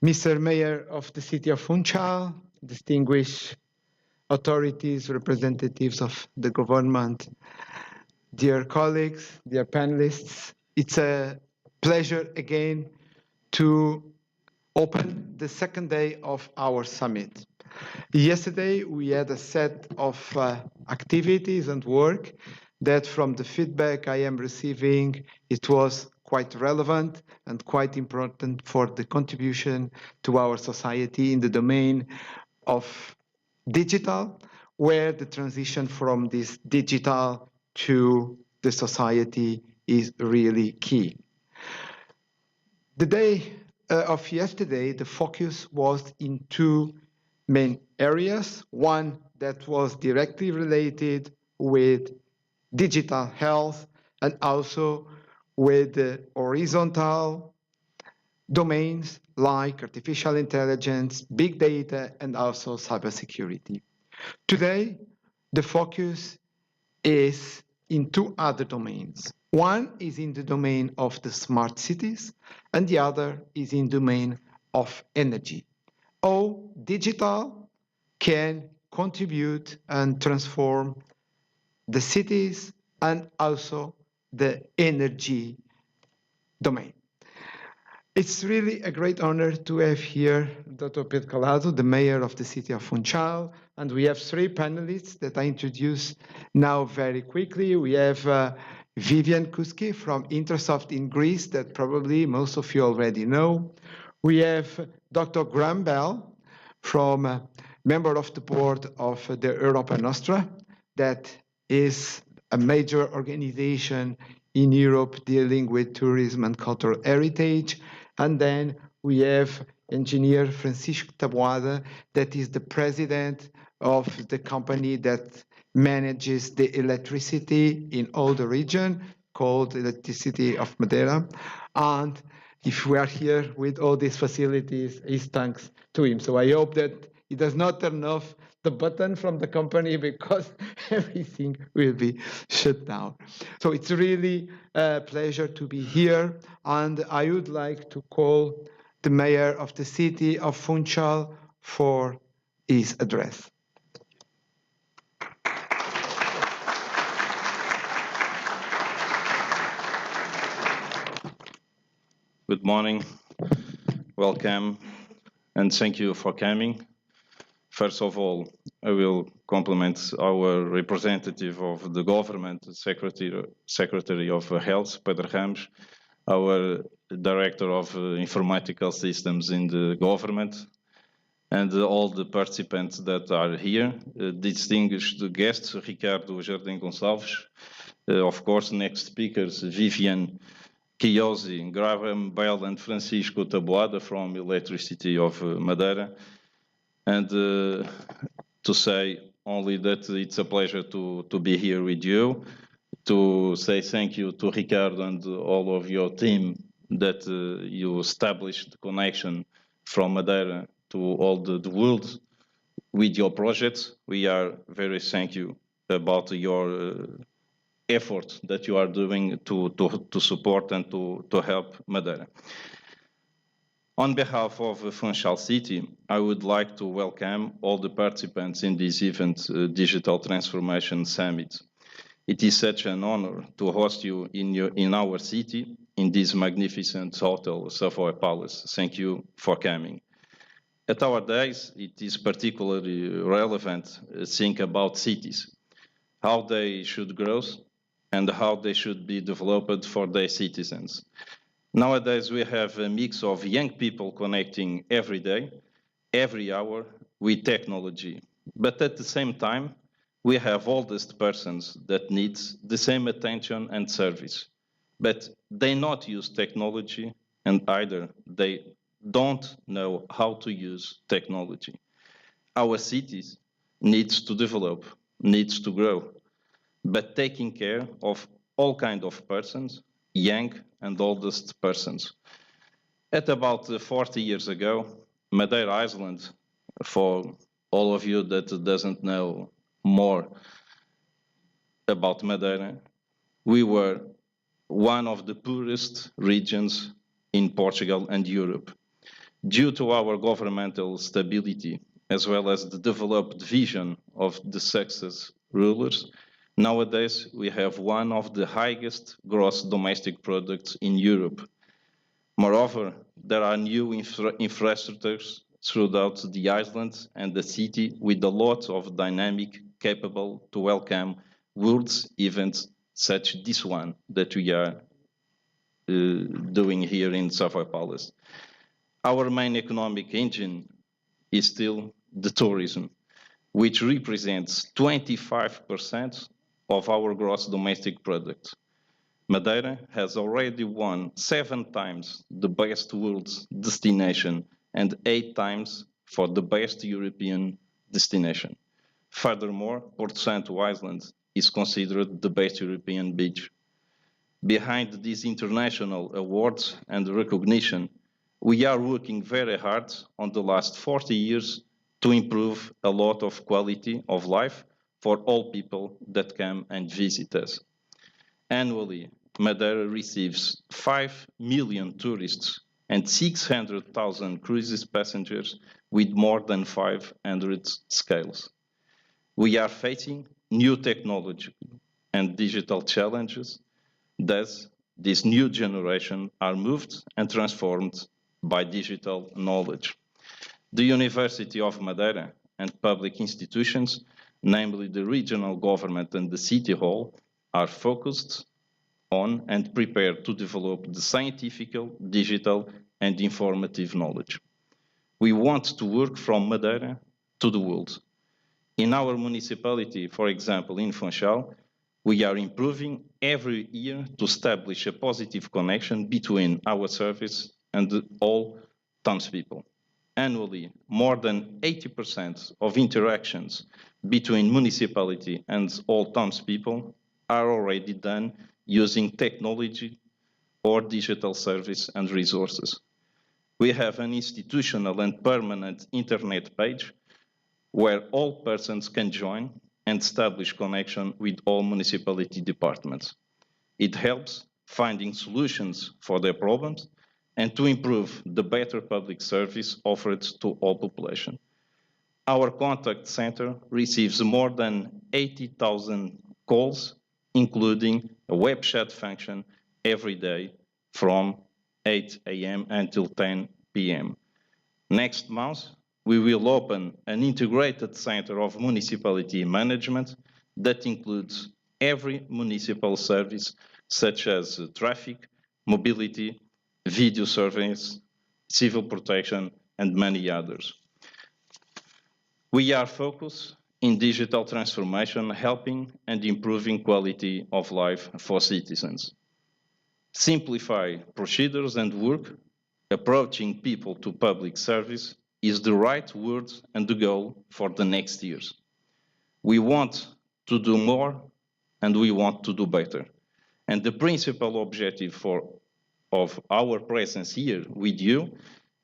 Mr. Mayor of the City of Funchal, distinguished authorities, representatives of the government, dear colleagues, dear panelists, it's a pleasure again to open the second day of our summit. Yesterday, we had a set of activities and work that from the feedback I am receiving, it was quite relevant and quite important for the contribution to our society in the domain of digital, where the transition from this digital to the society is really key. The day of yesterday, the focus was in two main areas. One that was directly related with digital health and also with the horizontal domains like artificial intelligence, big data, and also cybersecurity. Today, the focus is in two other domains. One is in the domain of the smart cities, and the other is in the domain of energy. How digital can contribute and transform the cities and also the energy domain. It's really a great honor to have here Dr. Pedro Calado, the mayor of the city of Funchal, and we have three panelists that I introduce now very quickly. We have Vivian Kuski from Intersoft in Greece, that probably most of you already know. We have Dr. Graham Bell, from member of the board of the Europa Nostra, that is a major organization in Europe dealing with tourism and cultural heritage. And then we have engineer Francisco Taboada, that is the president of the company that manages the electricity in all the region, called Electricity of Madeira. And if we are here with all these facilities, it's thanks to him. So I hope that he does not turn off the button from the company, because everything will be shut down. So it's really a pleasure to be here, and I would like to call the mayor of the city of Funchal for his address. Good morning, welcome, and thank you for coming. First of all, I will compliment our representative of the government, Secretary of Health, Pedro Ramos, our Director of Informatical Systems in the government, and all the participants that are here, distinguished guests, Ricardo Jardim Gonçalves, of course, next speakers, Vivian Chiozzi, Graham Bell, and Francisco Taboada from Electricity of Madeira. And to say only that it's a pleasure to be here with you, to say thank you to Ricardo and all of your team that you established the connection from Madeira to all the world with your projects. We are very thank you about your effort that you are doing to support and to help Madeira. On behalf of Funchal City, I would like to welcome all the participants in this event, Digital Transformation Summit. It is such an honor to host you in our city, in this magnificent hotel, Savoy Palace. Thank you for coming. At our days, it is particularly relevant to think about cities, how they should grow and how they should be developed for their citizens. Nowadays, we have a mix of young people connecting every day, every hour with technology. But at the same time, we have oldest persons that need the same attention and service. But they not use technology, and either they don't know how to use technology. Our cities needs to develop, needs to grow, but taking care of all kinds of persons, young and oldest persons. At about 40 years ago, Madeira Island, for all of you that doesn't know more about Madeira, we were one of the poorest regions in Portugal and Europe. Due to our governmental stability, as well as the developed vision of the success rulers, nowadays we have one of the highest gross domestic products in Europe. Moreover, there are new infrastructures throughout the island and the city with a lot of dynamic, capable to welcome world events such as this one that we are doing here in Savoy Palace. Our main economic engine is still the tourism, which represents 25% of our gross domestic product. Madeira has already won 7 times the best world destination and 8 times for the best European destination. Furthermore, Porto Santo Island is considered the best European beach. Behind these international awards and recognition, we are working very hard on the last 40 years to improve a lot of quality of life for all people that come and visit us. Annually, Madeira receives 5 million tourists and 600,000 cruises passengers with more than 500 scales. We are facing new technology and digital challenges. Thus, this new generation are moved and transformed by digital knowledge. The University of Madeira and public institutions, namely the regional government and the city hall, are focused on and prepared to develop the scientific, digital, and informative knowledge. We want to work from Madeira to the world. In our municipality, for example, in Funchal, we are improving every year to establish a positive connection between our service and all townspeople. Annually, more than 80% of interactions between municipality and all townspeople are already done using technology or digital service and resources. We have an institutional and permanent internet page where all persons can join and establish connection with all municipality departments. It helps finding solutions for their problems and to improve the better public service offered to all population. Our contact center receives more than 80,000 calls, including a web chat function every day from 8 a.m. until 10 p.m. Next month, we will open an integrated center of municipality management that includes every municipal service, such as traffic, mobility, video surveillance, civil protection, and many others. We are focused in digital transformation, helping and improving quality of life for citizens. Simplify procedures and work, approaching people to public service is the right word and the goal for the next years. We want to do more and we want to do better. And the principal objective of our presence here with you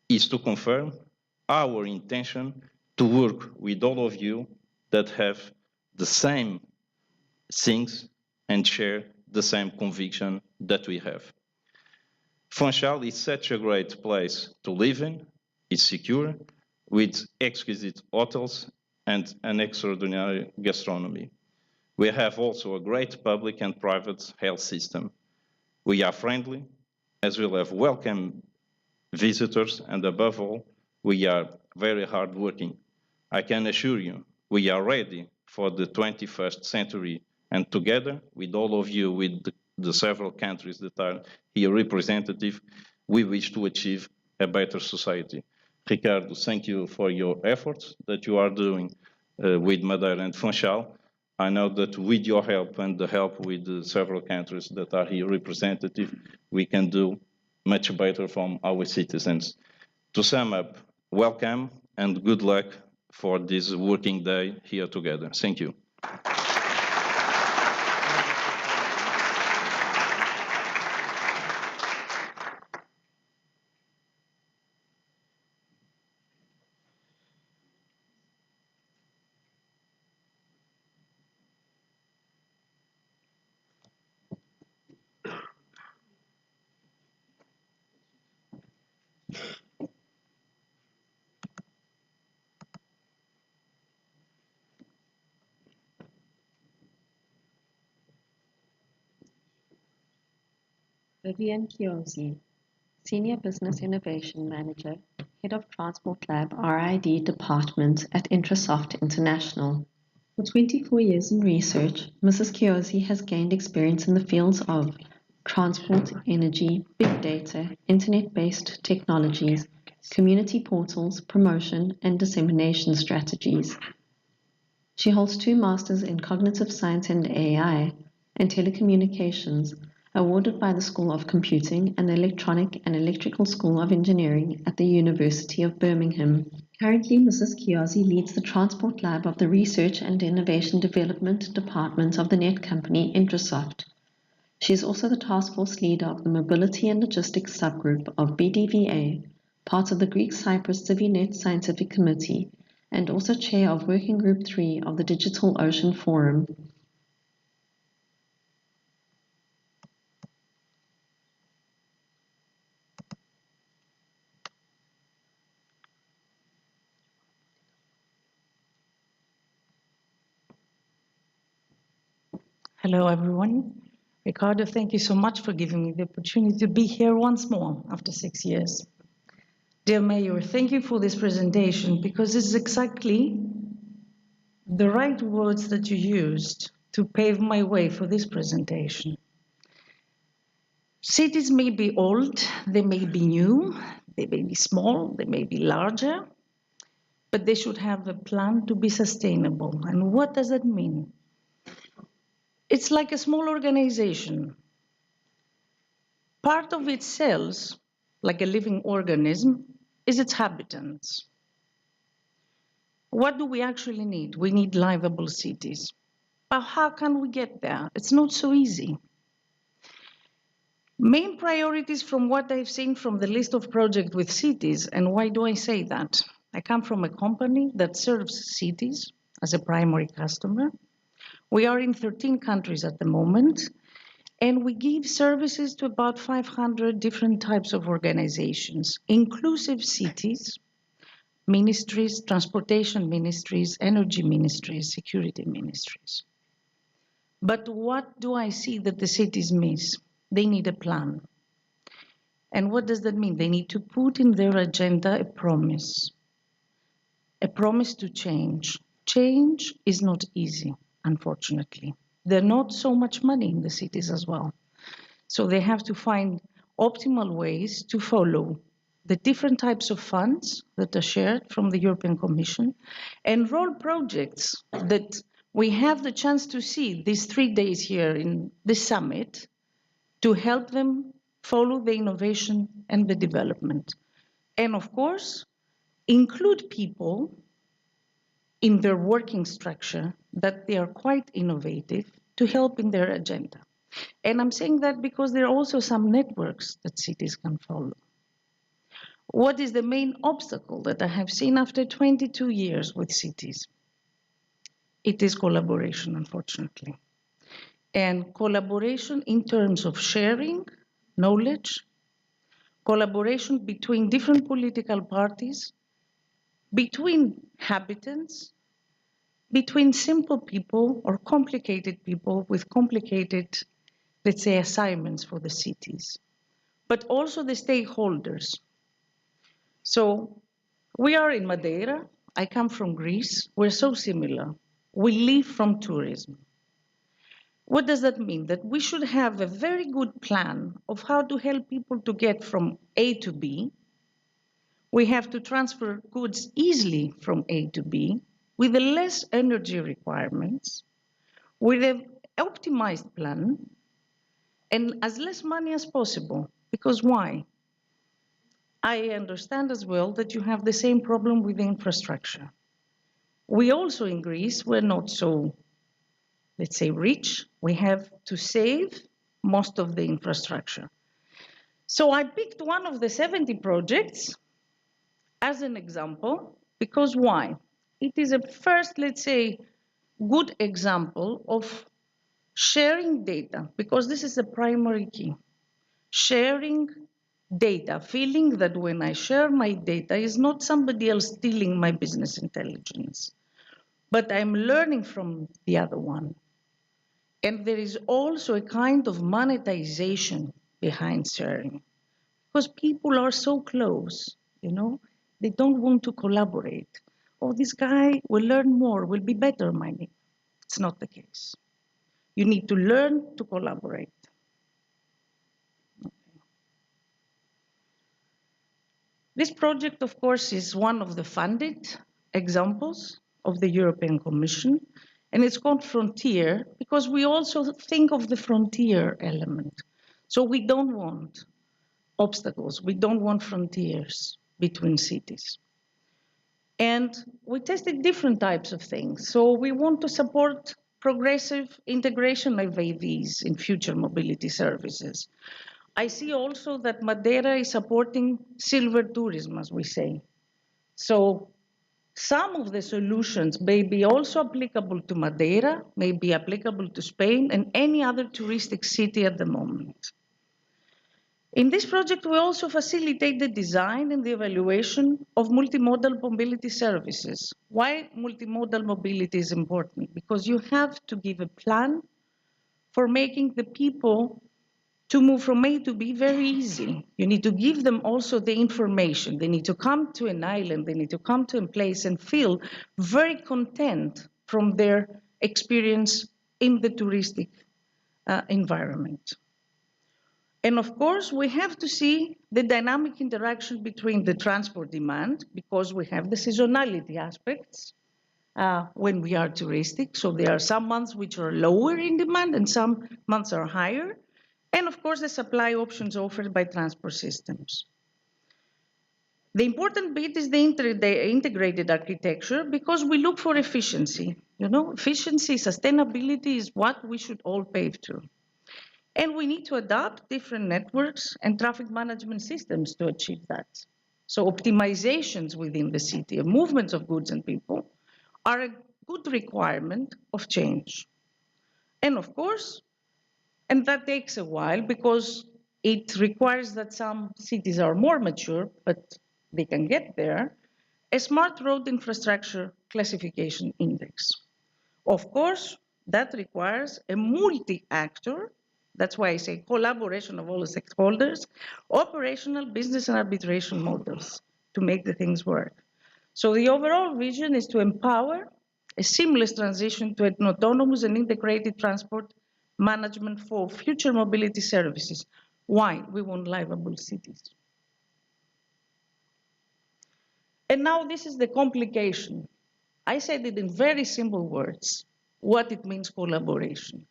is to confirm our intention to work with all of you that have the same things and share the same conviction that we have. Funchal is such a great place to live in, it's secure, with exquisite hotels and an extraordinary gastronomy. We have also a great public and private health system. We are friendly, as well as welcome visitors, and above all, we are very hardworking. I can assure you, we are ready for the 21st century, and together with all of you, with the several countries that are here representative, we wish to achieve a better society. Ricardo, thank you for your efforts that you are doing with Madeira and Funchal. I know that with your help and the help with the several countries that are here representative, we can do much better from our citizens. To sum up, welcome and good luck for this working day here together. Thank you. Vivian Chiosi, Senior Business Innovation Manager, Head of Transport Lab RID Department at Intrasoft International. For 24 years in research, Mrs. Chiosi has gained experience in the fields of transport, energy, big data, internet-based technologies, community portals, promotion, and dissemination strategies. She holds 2 masters in cognitive science and AI and telecommunications, awarded by the School of Computing and the Electronic and Electrical School of Engineering at the University of Birmingham. Currently, Mrs. Chiosi leads the Transport Lab of the Research and Innovation Development Department of the net company Intrasoft. She is also the task force leader of the Mobility and Logistics subgroup of BDVA, part of the Greek Cyprus CiviNet Scientific Committee, and also chair of Working Group 3 of the Digital Ocean Forum. Hello, everyone. Ricardo, thank you so much for giving me the opportunity to be here once more after 6 years. Dear Mayor, thank you for this presentation because this is exactly the right words that you used to pave my way for this presentation. Cities may be old, they may be new, they may be small, they may be larger, but they should have a plan to be sustainable. And what does that mean? It's like a small organization. Part of its cells, like a living organism, is its habitants. What do we actually need? We need livable cities. But how can we get there? It's not so easy. Main priorities from what I've seen from the list of projects with cities, and why do I say that? I come from a company that serves cities as a primary customer. We are in 13 countries at the moment, and we give services to about 500 different types of organizations, inclusive cities, ministries, transportation ministries, energy ministries, security ministries. But what do I see that the cities miss? They need a plan. And what does that mean? They need to put in their agenda a promise to change. Change is not easy, unfortunately. There's not so much money in the cities as well. So they have to find optimal ways to follow the different types of funds that are shared from the European Commission, enroll projects that we have the chance to see these 3 days here in this summit to help them follow the innovation and the development. And of course, include people in their working structure that they are quite innovative to help in their agenda. And I'm saying that because there are also some networks that cities can follow. What is the main obstacle that I have seen after 22 years with cities? It is collaboration, unfortunately. And collaboration in terms of sharing knowledge, collaboration between different political parties, between habitants, between simple people or complicated people with complicated, let's say, assignments for the cities, but also the stakeholders. So we are in Madeira. I come from Greece. We're so similar. We live from tourism. What does that mean? That we should have a very good plan of how to help people to get from A to B. We have to transfer goods easily from A to B with the less energy requirements, with an optimized plan, and as less money as possible. Because why? I understand as well that you have the same problem with the infrastructure. We also in Greece, we're not so, let's say, rich. We have to save most of the infrastructure. So I picked one of the 70 projects as an example, because why? It is a first, let's say, good example of sharing data, because this is the primary key. Sharing data, feeling that when I share my data, is not somebody else stealing my business intelligence, but I'm learning from the other one. And there is also a kind of monetization behind sharing. Because people are so close, you know, they don't want to collaborate. Oh, this guy will learn more, will be better, money. It's not the case. You need to learn to collaborate. This project, of course, is one of the funded examples of the European Commission, and it's called Frontier because we also think of the frontier element. So we don't want obstacles, we don't want frontiers between cities. And we tested different types of things. So we want to support progressive integration of AVs in future mobility services. I see also that Madeira is supporting silver tourism, as we say. So some of the solutions may be also applicable to Madeira, may be applicable to Spain and any other touristic city at the moment. In this project, we also facilitate the design and the evaluation of multimodal mobility services. Why multimodal mobility is important? Because you have to give a plan for making the people to move from A to B very easy. You need to give them also the information. They need to come to an island, they need to come to a place and feel very content from their experience in the touristic environment. And of course, we have to see the dynamic interaction between the transport demand, because we have the seasonality aspects when we are touristic. So there are some months which are lower in demand and some months are higher. And of course, the supply options offered by transport systems. The important bit is the integrated architecture because we look for efficiency. You know, efficiency, sustainability is what we should all pave to. And we need to adapt different networks and traffic management systems to achieve that. So optimizations within the city of movements of goods and people are a good requirement of change. And of course, and that takes a while because it requires that some cities are more mature, but they can get there, a smart road infrastructure classification index. Of course, that requires a multi-actor, that's why I say collaboration of all the stakeholders, operational, business, and arbitration models to make the things work. So the overall vision is to empower a seamless transition to an autonomous and integrated transport management for future mobility services. Why? We want livable cities. And now this is the complication. I said it in very simple words, what it means collaboration.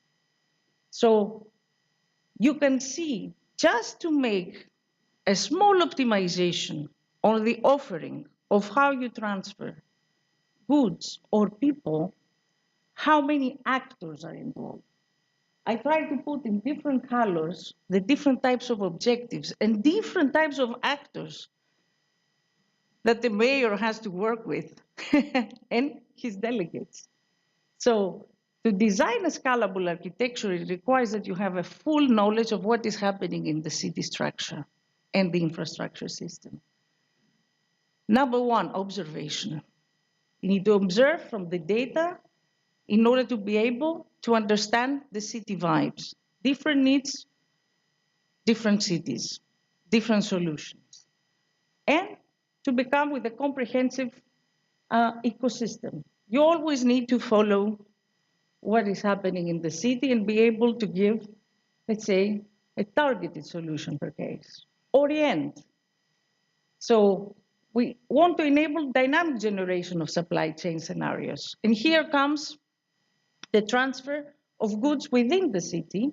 So you can see, just to make a small optimization on the offering of how you transfer goods or people, how many actors are involved. I try to put in different colors the different types of objectives and different types of actors that the mayor has to work with and his delegates. So to design a scalable architecture, it requires that you have a full knowledge of what is happening in the city structure and the infrastructure system. Number one, observation. You need to observe from the data in order to be able to understand the city vibes, different needs, different cities, different solutions, and to become with a comprehensive ecosystem. You always need to follow what is happening in the city and be able to give, let's say, a targeted solution per case. Orient. So we want to enable dynamic generation of supply chain scenarios. And here comes the transfer of goods within the city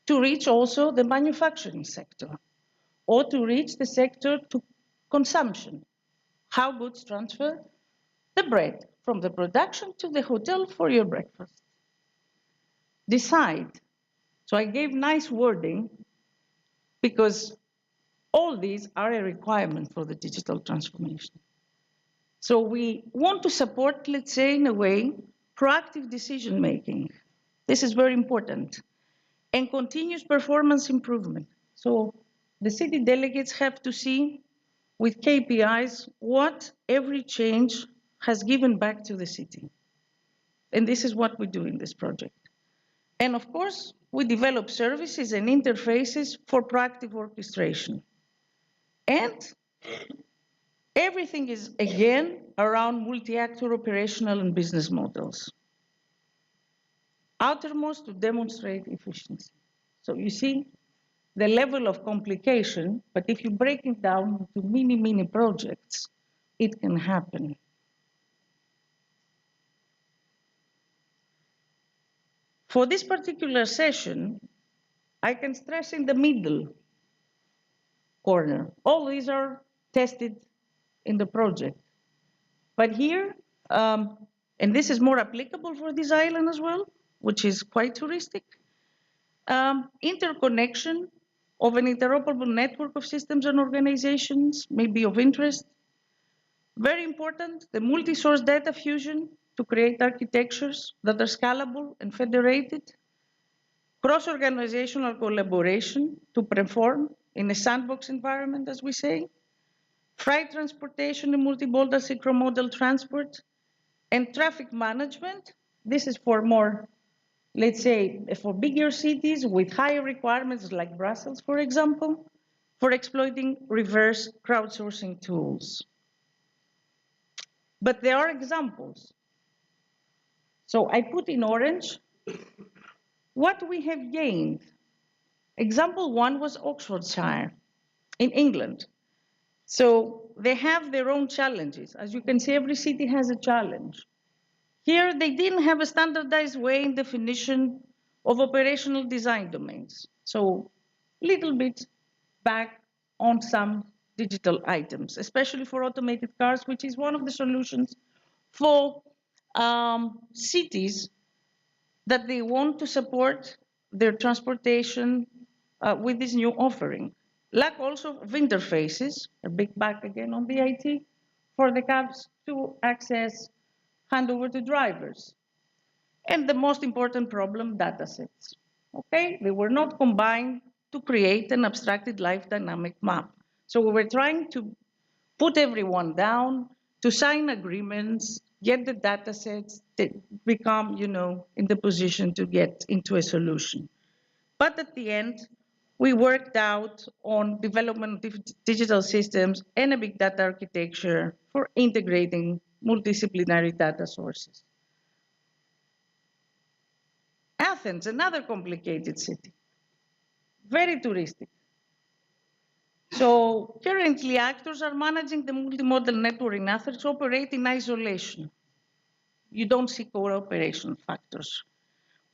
to reach also the manufacturing sector or to reach the sector to consumption. How goods transfer? The bread from the production to the hotel for your breakfast. Decide. So I gave nice wording because all these are a requirement for the digital transformation. So we want to support, let's say, in a way, proactive decision making. This is very important. And continuous performance improvement. So the city delegates have to see with KPIs what every change has given back to the city. And this is what we do in this project. And of course, we develop services and interfaces for proactive orchestration. And everything is, again, around multi-actor operational and business models. Outermost to demonstrate efficiency. So you see the level of complication, but if you break it down into mini projects, it can happen. For this particular session, I can stress in the middle corner. All these are tested in the project. But here, and this is more applicable for this island as well, which is quite touristic, interconnection of an interoperable network of systems and organizations may be of interest. Very important, the multi-source data fusion to create architectures that are scalable and federated. Cross-organizational collaboration to perform in a sandbox environment, as we say. Freight transportation and multimodal synchromodal transport. And traffic management. This is for more, let's say, for bigger cities with higher requirements like Brussels, for example, for exploiting reverse crowdsourcing tools. But there are examples. So I put in orange what we have gained. Example one was Oxfordshire in England. So they have their own challenges. As you can see, every city has a challenge. Here, they didn't have a standardized way in definition of operational design domains. So a little bit back on some digital items, especially for automated cars, which is one of the solutions for cities that they want to support their transportation with this new offering. Lack also of interfaces, a big back again on the IT, for the cabs to access handover to drivers. And the most important problem, datasets. Okay, they were not combined to create an abstracted life dynamic map. So we were trying to put everyone down, to sign agreements, get the datasets, become, in the position to get into a solution. But at the end, we worked out on development of digital systems and a big data architecture for integrating multidisciplinary data sources. Athens, another complicated city, very touristic. So currently actors are managing the multimodal network in Athens operate in isolation. You don't see cooperation factors.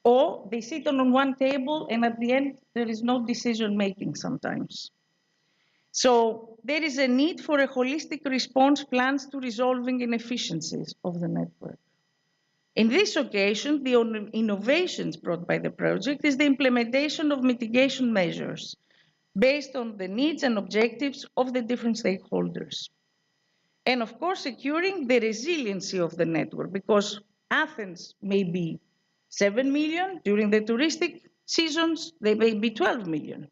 Or they sit on one table and at the end there is no decision making sometimes. So there is a need for a holistic response plans to resolving inefficiencies of the network. In this occasion, the innovations brought by the project is the implementation of mitigation measures based on the needs and objectives of the different stakeholders. And of course, securing the resiliency of the network, because Athens may be 7 million, during the touristic seasons, they may be 12 million.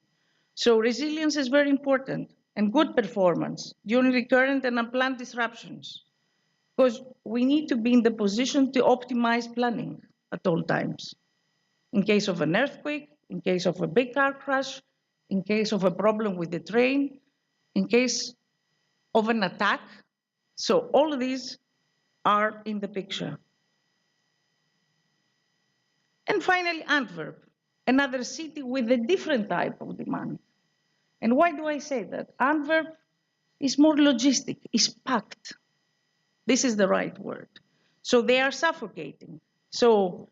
So resilience is very important, and good performance during recurrent and unplanned disruptions, because we need to be in the position to optimize planning at all times. In case of an earthquake, in case of a big car crash, in case of a problem with the train, in case of an attack. So all of these are in the picture. And finally, Antwerp, another city with a different type of demand. And why do I say that? Antwerp is more logistic, is packed. This is the right word. So they are suffocating. So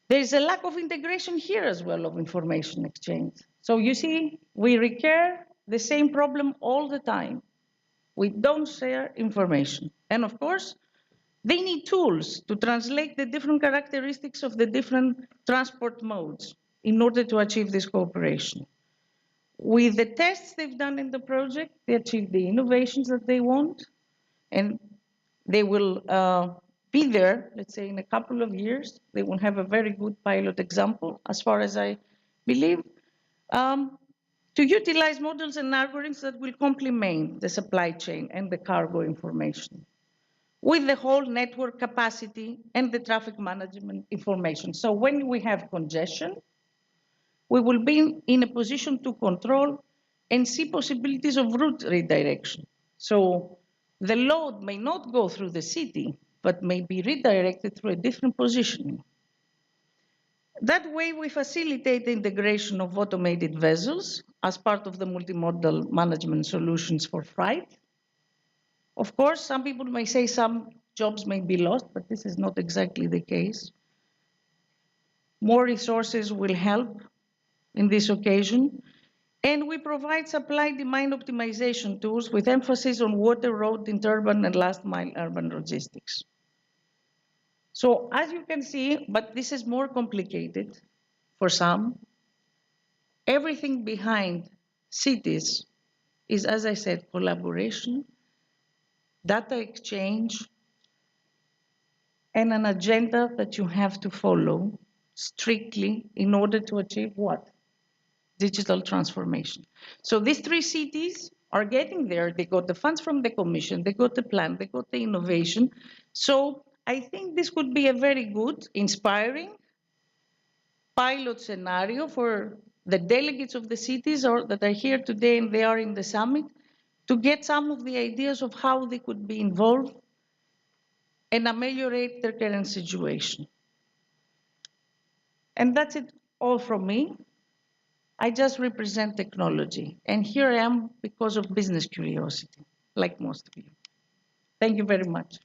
there's a lack of integration here as well of information exchange. So you see, we recur the same problem all the time. We don't share information. And of course, they need tools to translate the different characteristics of the different transport modes in order to achieve this cooperation. With the tests they've done in the project, they achieve the innovations that they want, and they will be there, let's say in a couple of years. They will have a very good pilot example, as far as I believe, to utilize models and algorithms that will complement the supply chain and the cargo information with the whole network capacity and the traffic management information. So when we have congestion, we will be in a position to control and see possibilities of route redirection. So the load may not go through the city, but may be redirected through a different positioning. That way, we facilitate the integration of automated vessels as part of the multimodal management solutions for freight. Of course, some people may say some jobs may be lost, but this is not exactly the case. More resources will help in this occasion. And we provide supply-demand optimization tools with emphasis on water, road, interurban, and last-mile urban logistics. So as you can see, but this is more complicated for some, everything behind cities is, as I said, collaboration, data exchange, and an agenda that you have to follow strictly in order to achieve what? Digital transformation. So these three cities are getting there. They got the funds from the Commission, they got the plan, they got the innovation. So I think this could be a very good, inspiring pilot scenario for the delegates of the cities that are here today and they are in the summit to get some of the ideas of how they could be involved and ameliorate their current situation. And that's it all from me. I just represent technology. And here I am because of business curiosity, like most of you. Thank you very much.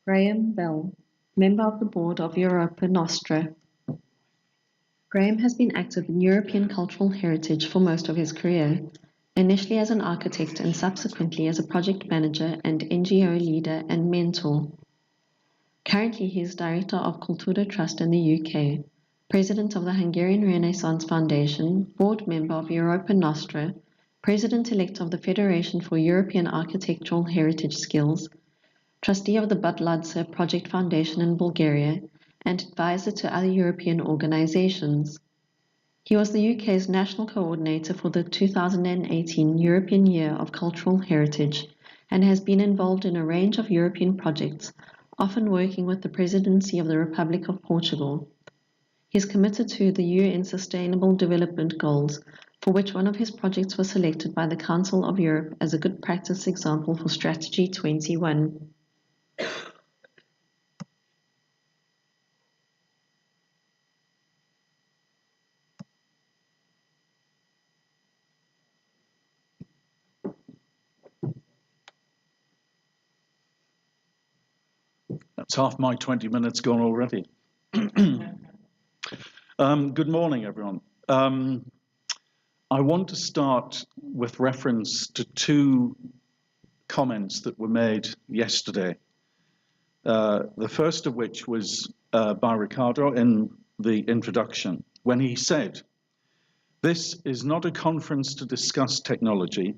Graham Bell, member of the board of Europa Nostra. Graham has been active in European cultural heritage for most of his career, initially as an architect and subsequently as a project manager and NGO leader and mentor. Currently, he is director of Cultura Trust in the UK, president of the Hungarian Renaissance Foundation, board member of Europa Nostra, president-elect of the Federation for European Architectural Heritage Skills, trustee of the Butladze Project Foundation in Bulgaria, and advisor to other European organizations. He was the UK's national coordinator for the 2018 European Year of Cultural Heritage and has been involved in a range of European projects, often working with the Presidency of the Republic of Portugal. He is committed to the UN Sustainable Development Goals, for which one of his projects was selected by the Council of Europe as a good practice example for Strategy 21. That's half my 20 minutes gone already. Good morning, everyone. I want to start with reference to two comments that were made yesterday. The first of which was by Ricardo in the introduction, when he said, "This is not a conference to discuss technology.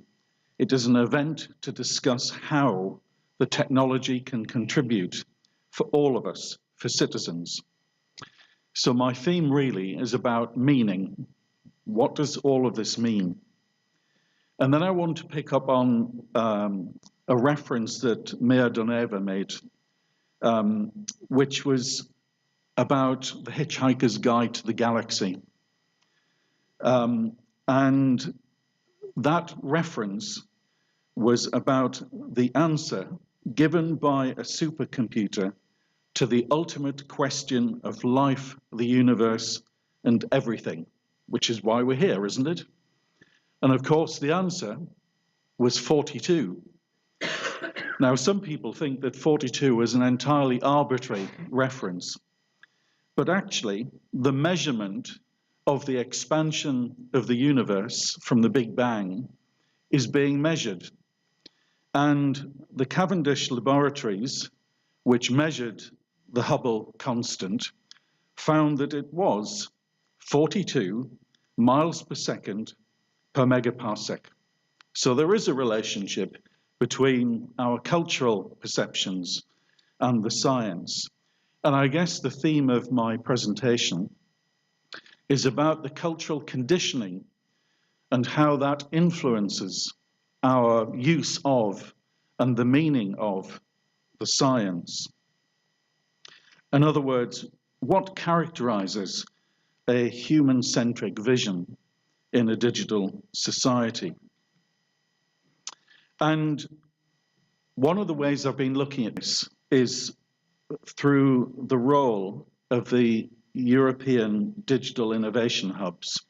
It is an event to discuss how the technology can contribute for all of us, for citizens." So my theme really is about meaning. What does all of this mean? And then I want to pick up on a reference that Mayor Doneva made, which was about the Hitchhiker's Guide to the Galaxy. And that reference was about the answer given by a supercomputer to the ultimate question of life, the universe, and everything, which is why we're here, isn't it? And of course, the answer was 42. Now, some people think that 42 is an entirely arbitrary reference, but actually, the measurement of the expansion of the universe from the Big Bang is being measured. And the Cavendish laboratories, which measured the Hubble constant, found that it was 42 miles per second per megaparsec. So there is a relationship between our cultural perceptions and the science. And I guess the theme of my presentation is about the cultural conditioning and how that influences our use of and the meaning of the science. In other words, what characterizes a human-centric vision in a digital society? And one of the ways I've been looking at this is through the role of the European digital innovation hubs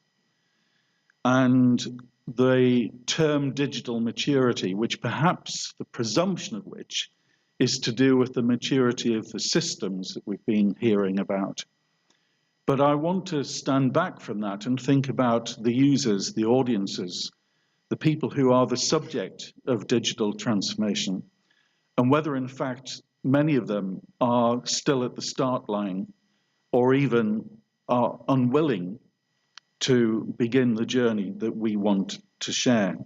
and the term digital maturity, which perhaps the presumption of which is to do with the maturity of the systems that we've been hearing about. But I want to stand back from that and think about the users, the audiences, the people who are the subject of digital transformation, and whether in fact many of them are still at the start line or even are unwilling to begin the journey that we want to share.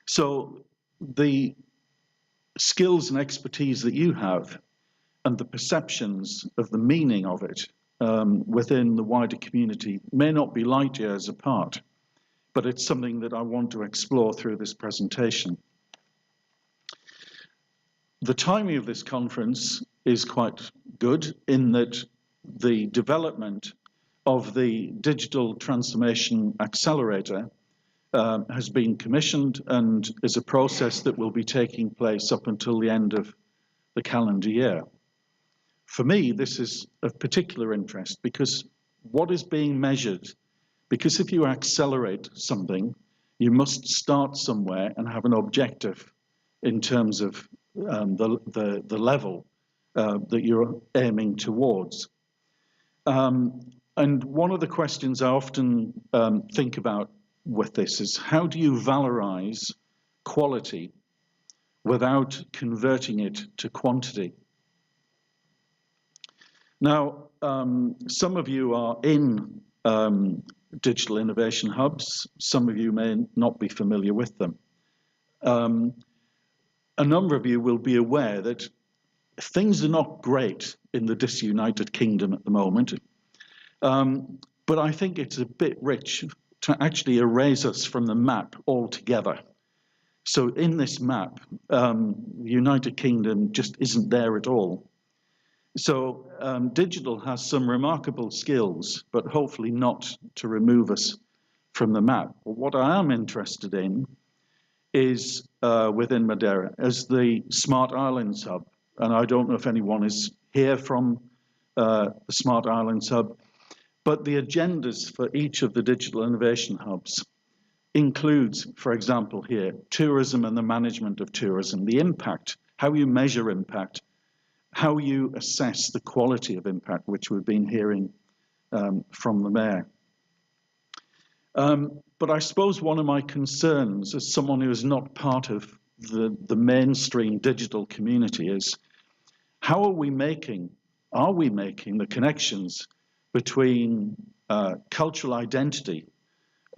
So the skills and expertise that you have and the perceptions of the meaning of it within the wider community may not be light years apart, but it's something that I want to explore through this presentation. The timing of this conference is quite good in that the development of the Digital Transformation Accelerator has been commissioned and is a process that will be taking place up until the end of the calendar year. For me, this is of particular interest because what is being measured, because if you accelerate something, you must start somewhere and have an objective in terms of the level that you're aiming towards. And one of the questions I often think about with this is how do you valorize quality without converting it to quantity? Now, some of you are in digital innovation hubs. Some of you may not be familiar with them. A number of you will be aware that things are not great in the disunited kingdom at the moment. But I think it's a bit rich to actually erase us from the map altogether. So in this map, the United Kingdom just isn't there at all. So digital has some remarkable skills, but hopefully not to remove us from the map. But what I am interested in is within Madeira as the Smart Islands Hub. And I don't know if anyone is here from the Smart Islands Hub, but the agendas for each of the digital innovation hubs includes, for example here, tourism and the management of tourism, the impact, how you measure impact, how you assess the quality of impact, which we've been hearing from the mayor. But I suppose one of my concerns as someone who is not part of the mainstream digital community is how are we making the connections between cultural identity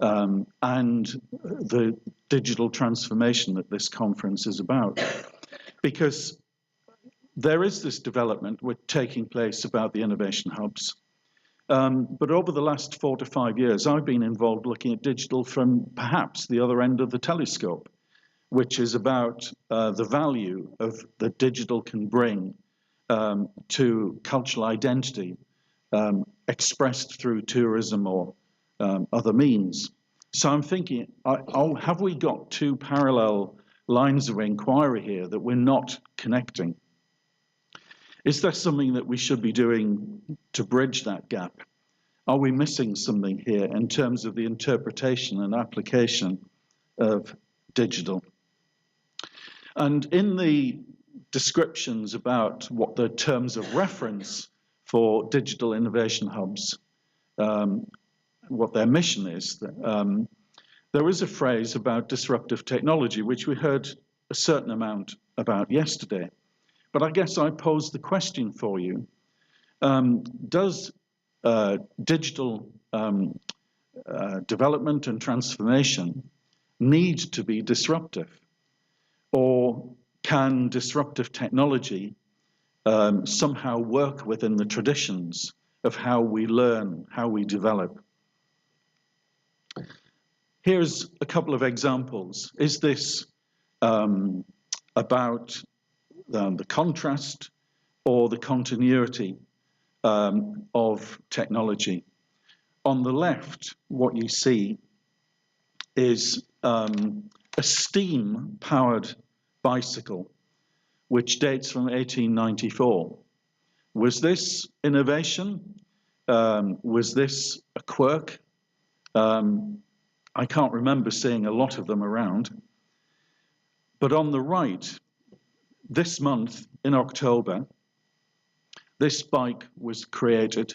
and the digital transformation that this conference is about? Because there is this development taking place about the innovation hubs. But over the last 4 to 5 years, I've been involved looking at digital from perhaps the other end of the telescope, which is about the value of that digital can bring to cultural identity expressed through tourism or other means. So I'm thinking, have we got two parallel lines of inquiry here that we're not connecting? Is there something that we should be doing to bridge that gap? Are we missing something here in terms of the interpretation and application of digital? And in the descriptions about what the terms of reference for digital innovation hubs, what their mission is, there is a phrase about disruptive technology, which we heard a certain amount about yesterday. But I guess I pose the question for you, does digital development and transformation need to be disruptive? Or can disruptive technology somehow work within the traditions of how we learn, how we develop? Here's a couple of examples. Is this about the contrast or the continuity of technology? On the left, what you see is a steam-powered bicycle, which dates from 1894. Was this innovation? Was this a quirk? I can't remember seeing a lot of them around. But on the right, this month in October, this bike was created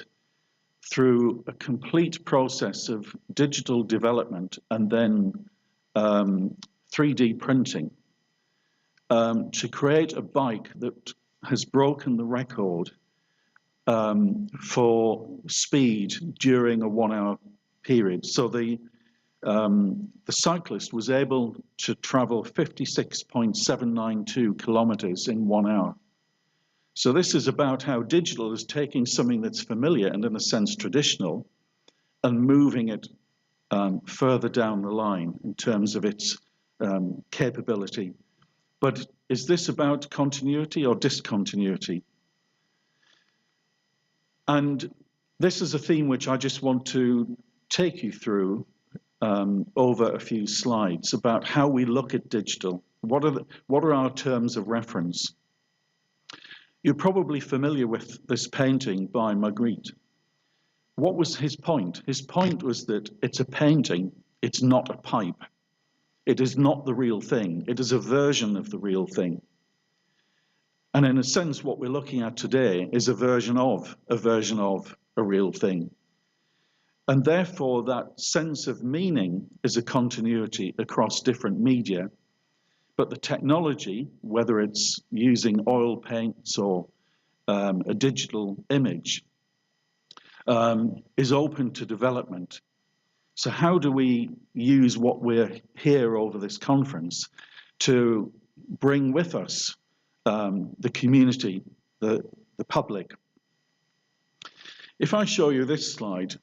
through a complete process of digital development and then 3D printing to create a bike that has broken the record for speed during a 1 hour period. So the cyclist was able to travel 56.792 kilometers in 1 hour. So this is about how digital is taking something that's familiar and in a sense traditional and moving it further down the line in terms of its capability. But is this about continuity or discontinuity? And this is a theme which I just want to take you through over a few slides about how we look at digital. What are our terms of reference? You're probably familiar with this painting by Magritte. What was his point? His point was that it's a painting, it's not a pipe. It is not the real thing. It is a version of the real thing. And in a sense, what we're looking at today is a version of a real thing. And therefore, that sense of meaning is a continuity across different media. But the technology, whether it's using oil paints or a digital image, is open to development. So how do we use what we're here over this conference to bring with us the community, the public? If I show you this slide,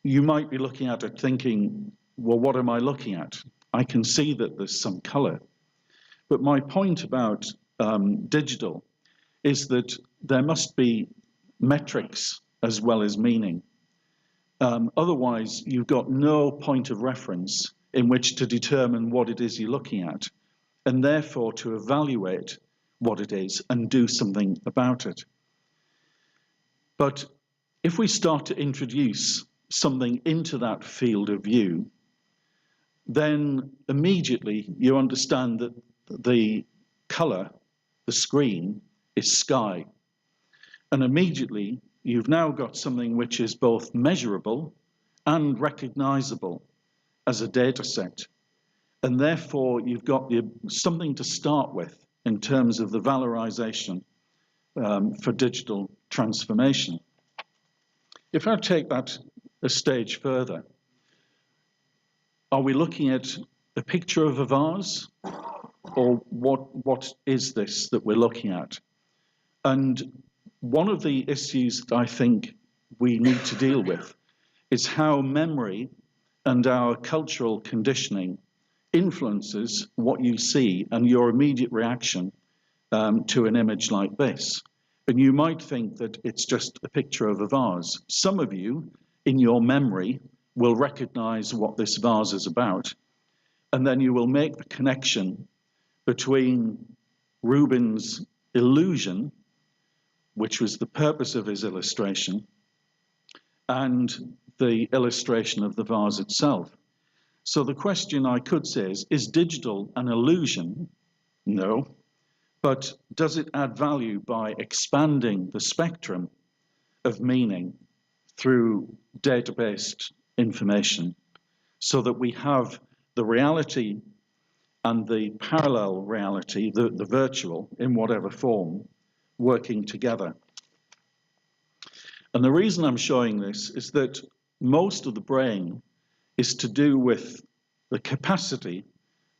you might be looking at it thinking, well, what am I looking at? I can see that there's some color. But my point about digital is that there must be metrics as well as meaning. Otherwise, you've got no point of reference in which to determine what it is you're looking at, and therefore to evaluate what it is and do something about it. But if we start to introduce something into that field of view, then immediately you understand that the color, the screen, is sky. And immediately you've now got something which is both measurable and recognizable as a data set. And therefore you've got something to start with in terms of the valorization for digital transformation. If I take that a stage further, are we looking at a picture of a vase, or what is this that we're looking at? And one of the issues that I think we need to deal with is how memory and our cultural conditioning influences what you see and your immediate reaction to an image like this. And you might think that it's just a picture of a vase. Some of you, in your memory, will recognize what this vase is about, and then you will make the connection between Rubens' illusion, which was the purpose of his illustration, and the illustration of the vase itself. So the question I could say is digital an illusion? No. But does it add value by expanding the spectrum of meaning through database information so that we have the reality and the parallel reality, the virtual, in whatever form, working together? And the reason I'm showing this is that most of the brain is to do with the capacity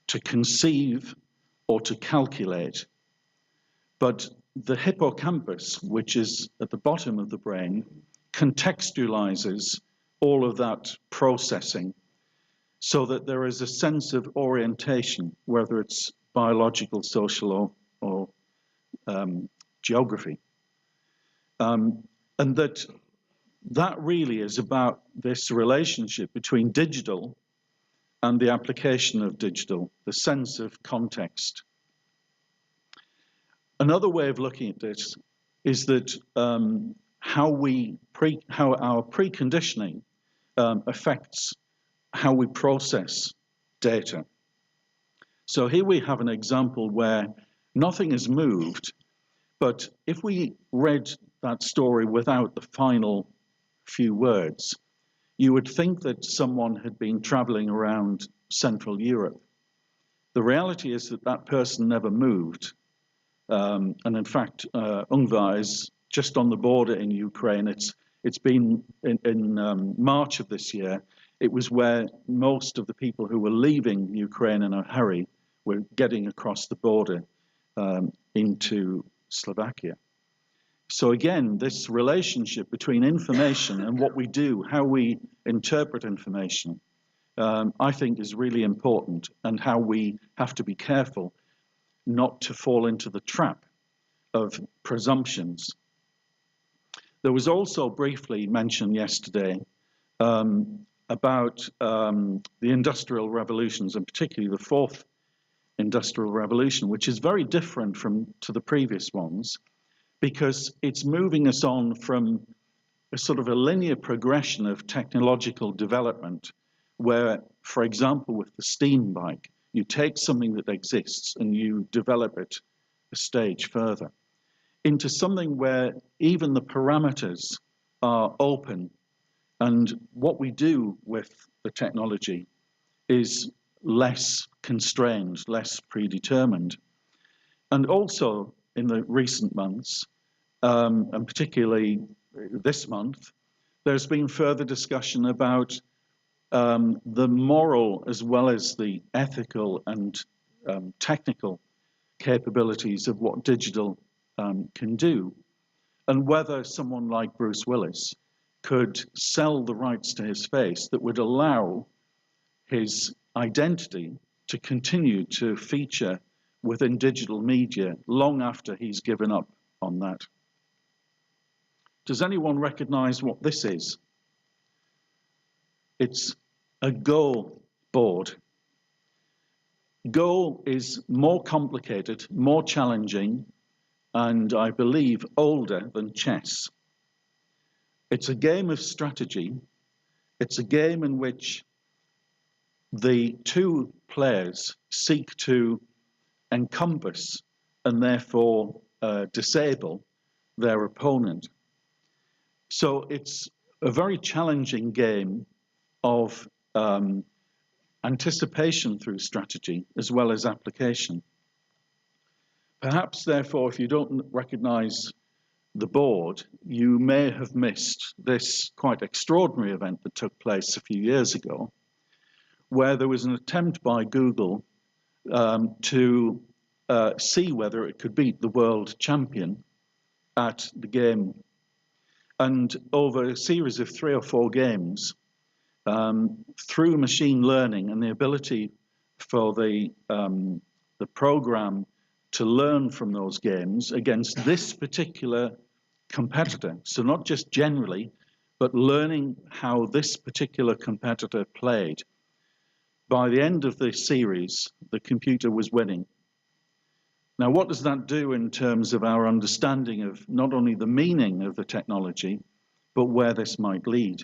to conceive or to calculate. But the hippocampus, which is at the bottom of the brain, contextualizes all of that processing so that there is a sense of orientation, whether it's biological, social, or geography. And that really is about this relationship between digital and the application of digital, the sense of context. Another way of looking at this is that how our preconditioning affects how we process data. So here we have an example where nothing is moved, but if we read that story without the final few words, you would think that someone had been traveling around Central Europe. The reality is that that person never moved. And in fact, Ungvar is just on the border in Ukraine. It's been in March of this year. It was where most of the people who were leaving Ukraine in a hurry were getting across the border into Slovakia. So again, this relationship between information and what we do, how we interpret information, I think is really important, and how we have to be careful not to fall into the trap of presumptions. There was also briefly mentioned yesterday about the industrial revolutions, and particularly the fourth industrial revolution, which is very different to the previous ones, because it's moving us on from a sort of a linear progression of technological development, where, for example, with the steam bike, you take something that exists and you develop it a stage further, into something where even the parameters are open, and what we do with the technology is less constrained, less predetermined. And also in the recent months, and particularly this month, there's been further discussion about the moral as well as the ethical and technical capabilities of what digital can do, and whether someone like Bruce Willis could sell the rights to his face that would allow his identity to continue to feature within digital media long after he's given up on that. Does anyone recognize what this is? It's a Go board. Go is more complicated, more challenging, and I believe older than chess. It's a game of strategy. It's a game in which the two players seek to encompass and therefore disable their opponent. So it's a very challenging game of anticipation through strategy as well as application. Perhaps, therefore, if you don't recognize the board, you may have missed this quite extraordinary event that took place a few years ago, where there was an attempt by Google to see whether it could beat the world champion at the game. And over a series of 3 or 4 games, through machine learning and the ability for the program to learn from those games against this particular competitor, so not just generally, but learning how this particular competitor played. By the end of the series, the computer was winning. Now, what does that do in terms of our understanding of not only the meaning of the technology, but where this might lead?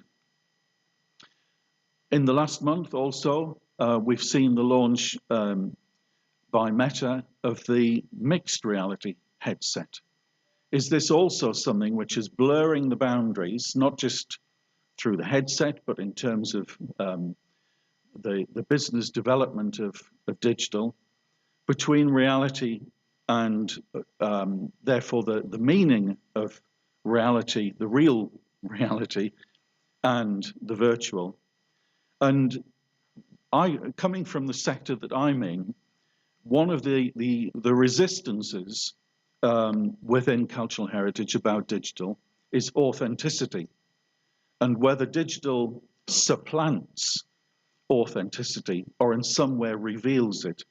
In the last month also, we've seen the launch by Meta of the mixed reality headset. Is this also something which is blurring the boundaries, not just through the headset, but in terms of the business development of digital, between reality and therefore the meaning of reality, the real reality and the virtual. And coming from the sector that I'm in, one of the resistances within cultural heritage about digital is authenticity, and whether digital supplants authenticity or in some way reveals it.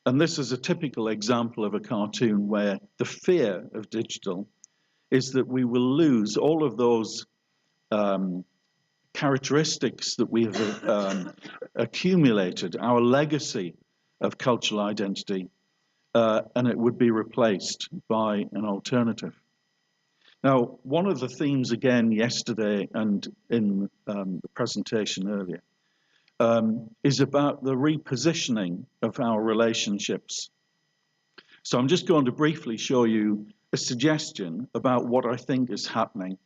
And this is a typical example of a cartoon where the fear of digital is that we will lose all of those characteristics that we have accumulated, our legacy of cultural identity, and it would be replaced by an alternative. Now, one of the themes again yesterday and in the presentation earlier is about the repositioning of our relationships. So I'm just going to briefly show you a suggestion about what I think is happening,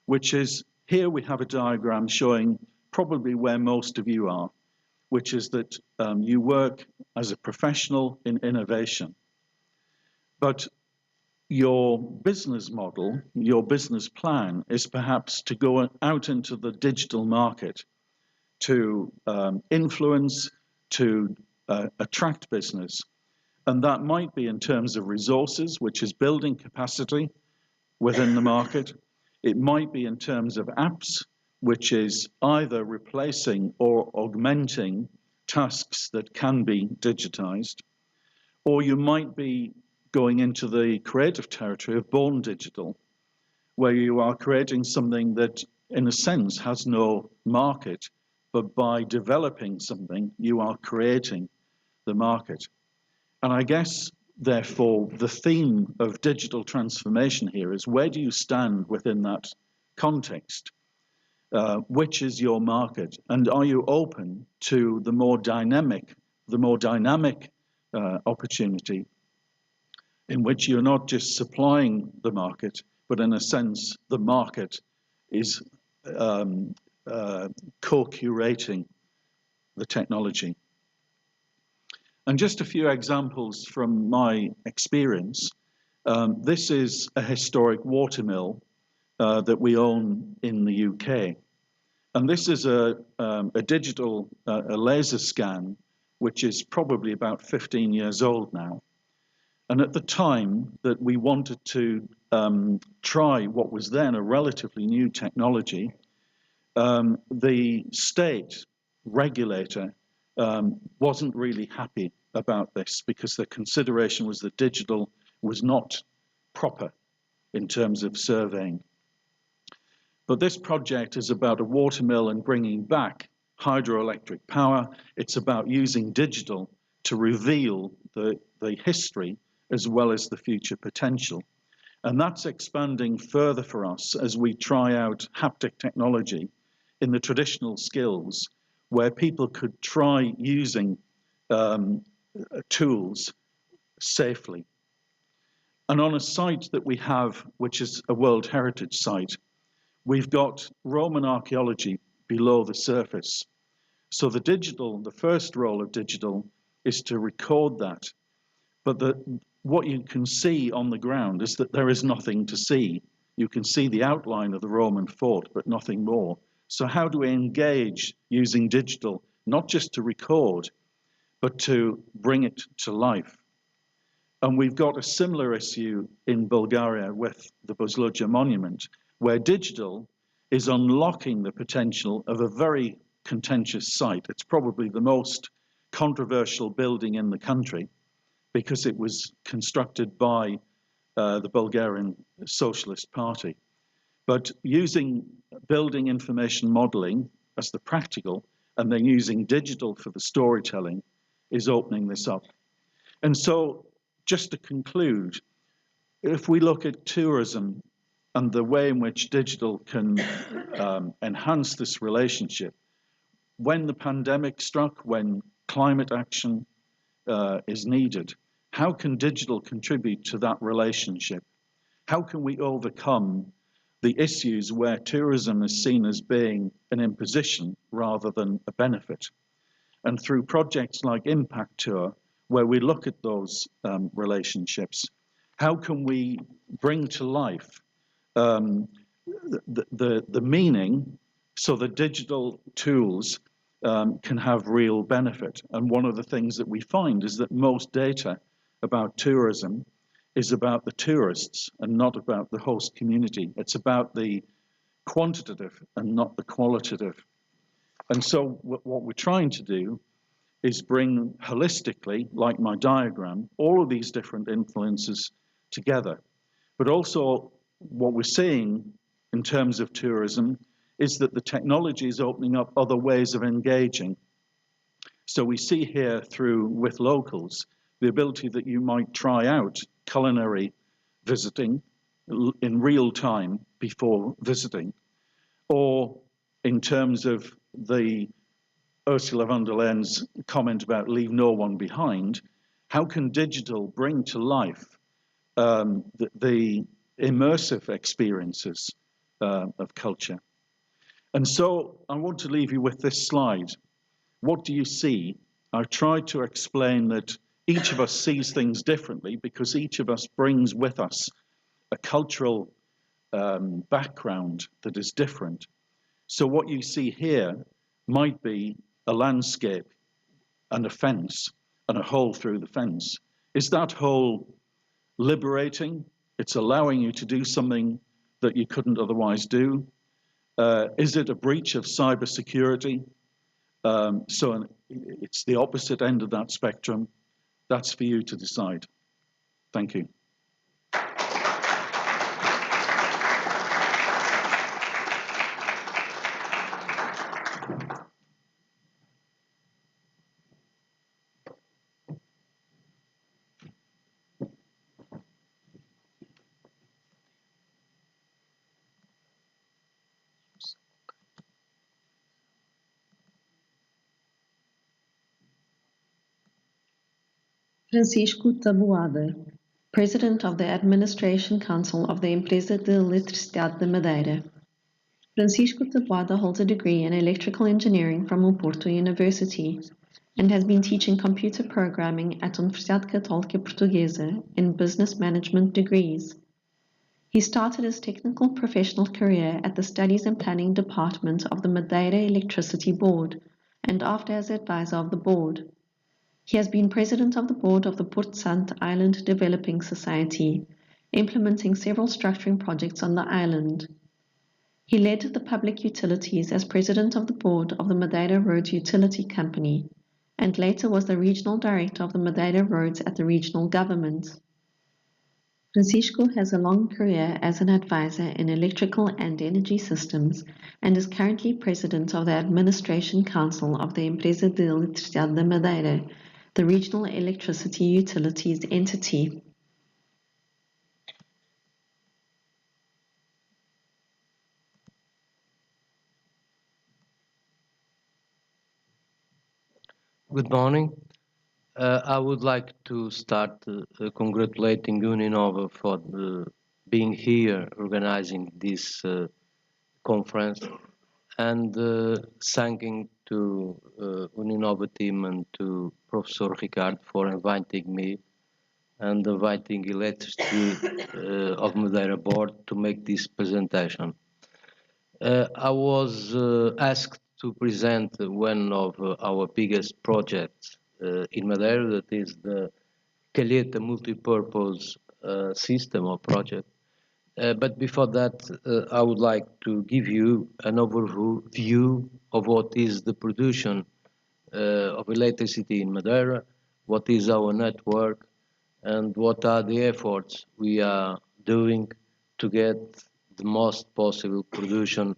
which is here we have a diagram showing probably where most of you are, which is that you work as a professional in innovation. But your business model, your business plan is perhaps to go out into the digital market to influence, to attract business. And that might be in terms of resources, which is building capacity within the market. It might be in terms of apps, which is either replacing or augmenting tasks that can be digitized. Or you might be going into the creative territory of born digital, where you are creating something that, in a sense, has no market, but by developing something, you are creating the market. And I guess, therefore, the theme of digital transformation here is where do you stand within that context? Which is your market? And are you open to the more dynamic opportunity in which you're not just supplying the market, but in a sense, the market is co-curating the technology. And just a few examples from my experience. This is a historic watermill that we own in the UK. And this is a digital laser scan, which is probably about 15 years old now. And at the time that we wanted to try what was then a relatively new technology, the state regulator wasn't really happy about this because the consideration was that digital was not proper in terms of surveying. But this project is about a watermill and bringing back hydroelectric power. It's about using digital to reveal the history as well as the future potential. And that's expanding further for us as we try out haptic technology in the traditional skills where people could try using tools safely. And on a site that we have, which is a World Heritage site, we've got Roman archaeology below the surface. So the first role of digital is to record that. But what you can see on the ground is that there is nothing to see. You can see the outline of the Roman fort, but nothing more. So how do we engage using digital, not just to record, but to bring it to life? And we've got a similar issue in Bulgaria with the Buzluja monument, where digital is unlocking the potential of a very contentious site. It's probably the most controversial building in the country because it was constructed by the Bulgarian Socialist Party. But using building information modeling as the practical and then using digital for the storytelling is opening this up. And so just to conclude, if we look at tourism and the way in which digital can enhance this relationship, when the pandemic struck, when climate action is needed, how can digital contribute to that relationship? How can we overcome the issues where tourism is seen as being an imposition rather than a benefit? And through projects like Impact Tour, where we look at those relationships, how can we bring to life the meaning, so the digital tools can have real benefit. And one of the things that we find is that most data about tourism is about the tourists and not about the host community. It's about the quantitative and not the qualitative. And so what we're trying to do is bring holistically, like my diagram, all of these different influences together. But also what we're seeing in terms of tourism is that the technology is opening up other ways of engaging. So we see here through with locals, the ability that you might try out culinary visiting in real time before visiting, or in terms of the Ursula von der Leyen's comment about leave no one behind, how can digital bring to life the immersive experiences of culture? And so I want to leave you with this slide. What do you see? I've tried to explain that each of us sees things differently because each of us brings with us a cultural background that is different. So what you see here might be a landscape and a fence and a hole through the fence. Is that hole liberating? It's allowing you to do something that you couldn't otherwise do. Is it a breach of cybersecurity? So it's the opposite end of that spectrum. That's for you to decide. Thank you. Francisco Taboada, President of the Administration Council of the Empresa de Eletricidade de Madeira. Francisco Taboada holds a degree in electrical engineering from Oporto University and has been teaching computer programming at Universidade Católica Portuguesa in business management degrees. He started his technical professional career at the Studies and Planning Department of the Madeira Electricity Board and after as advisor of the board. He has been president of the board of the Port Sant Island Developing Society, implementing several structuring projects on the island. He led the public utilities as president of the board of the Madeira Roads Utility Company, and later was the regional director of the Madeira Roads at the regional government. Francisco has a long career as an advisor in electrical and energy systems and is currently president of the Administration Council of the Empresa de Eletricidade de Madeira, the regional electricity utilities entity. Good morning. I would like to start congratulating Uninova for being here organizing this conference and thanking to Uninova team and to Professor Ricardo for inviting me and inviting Electricity of Madeira board to make this presentation. I was asked to present one of our biggest projects in Madeira, that is the Calheta multipurpose system or project. But before that, I would like to give you an overview of what is the production of electricity in Madeira, what is our network, and what are the efforts we are doing to get the most possible production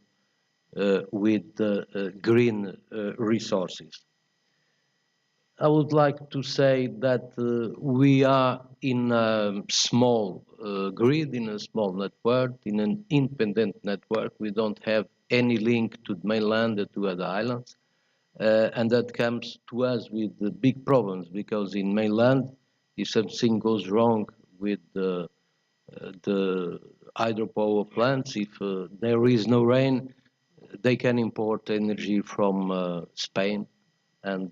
with green resources. I would like to say that we are in a small grid, in a small network, in an independent network. We don't have any link to the mainland or to other islands. And that comes to us with the big problems, because in mainland, if something goes wrong with the hydropower plants, if there is no rain, they can import energy from Spain, and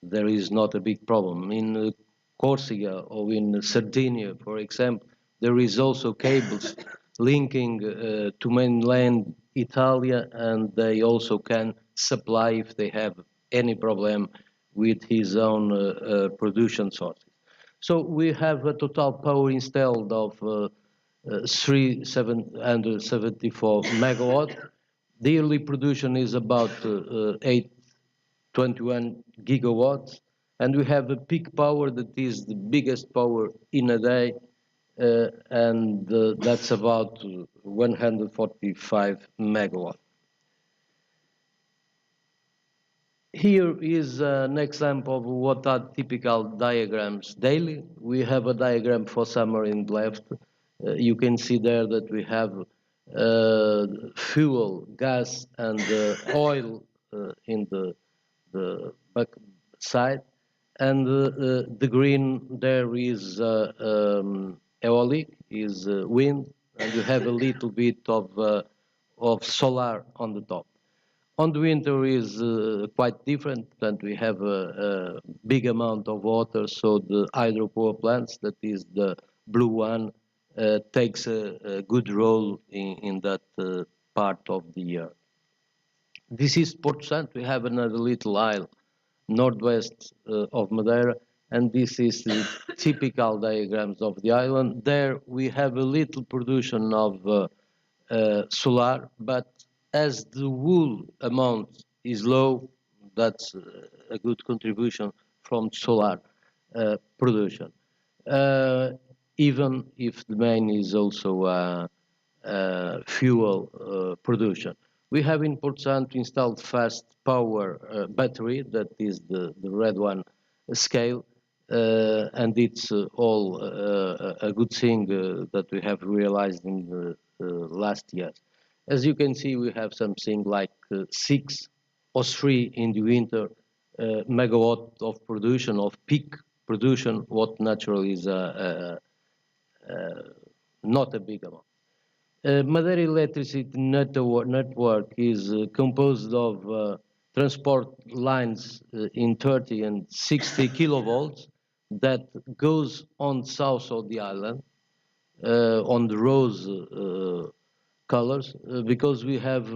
there is not a big problem. In Corsica or in Sardinia, for example, there is also cables linking to mainland Italy, and they also can supply if they have any problem with his own production sources. So we have a total power installed of 3,774 megawatt. The yearly production is about 821 gigawatts, and we have a peak power that is the biggest power in a day, and that's about 145 megawatt. Here is an example of what are typical diagrams daily. We have a diagram for summer in the left. You can see there that we have fuel, gas, and oil in the back side. And the green there is aeolic, is wind, and you have a little bit of solar on the top. On the winter is quite different, and we have a big amount of water, so the hydropower plants, that is the blue one, takes a good role in that part of the year. This is Porto Santo. We have another little isle northwest of Madeira, and this is the typical diagrams of the island. There we have a little production of solar, but as the wool amount is low, that's a good contribution from solar production. Even if the main is also fuel production. We have in Porto Santo installed fast power battery, that is the red one scale, and it's all a good thing that we have realized in the last years. As you can see, we have something like 6 or 3 in the winter megawatt of production, of peak production, what naturally is not a big amount. Madeira electricity network is composed of transport lines in 30 and 60 kilovolts that goes on south of the island on the rose colors because we have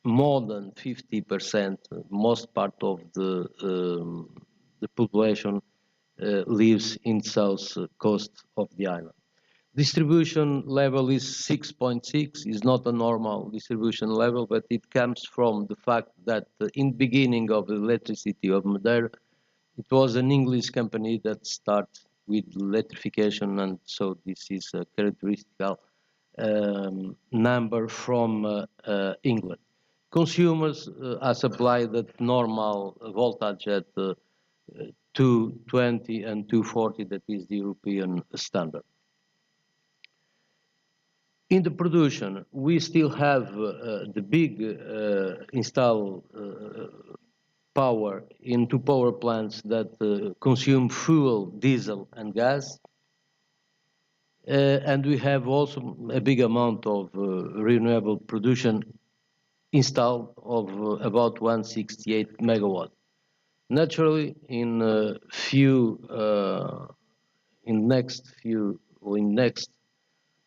more than 50%, most part of the population lives in south coast of the island. Distribution level is 6.6, is not a normal distribution level, but it comes from the fact that in the beginning of the electricity of Madeira, it was an English company that started with electrification, and so this is a characteristical number from England. Consumers are supplied at normal voltage at 220 and 240, that is the European standard. In the production, we still have the big installed power in 2 power plants that consume fuel, diesel, and gas. And we have also a big amount of renewable production installed of about 168 megawatt. Naturally, in next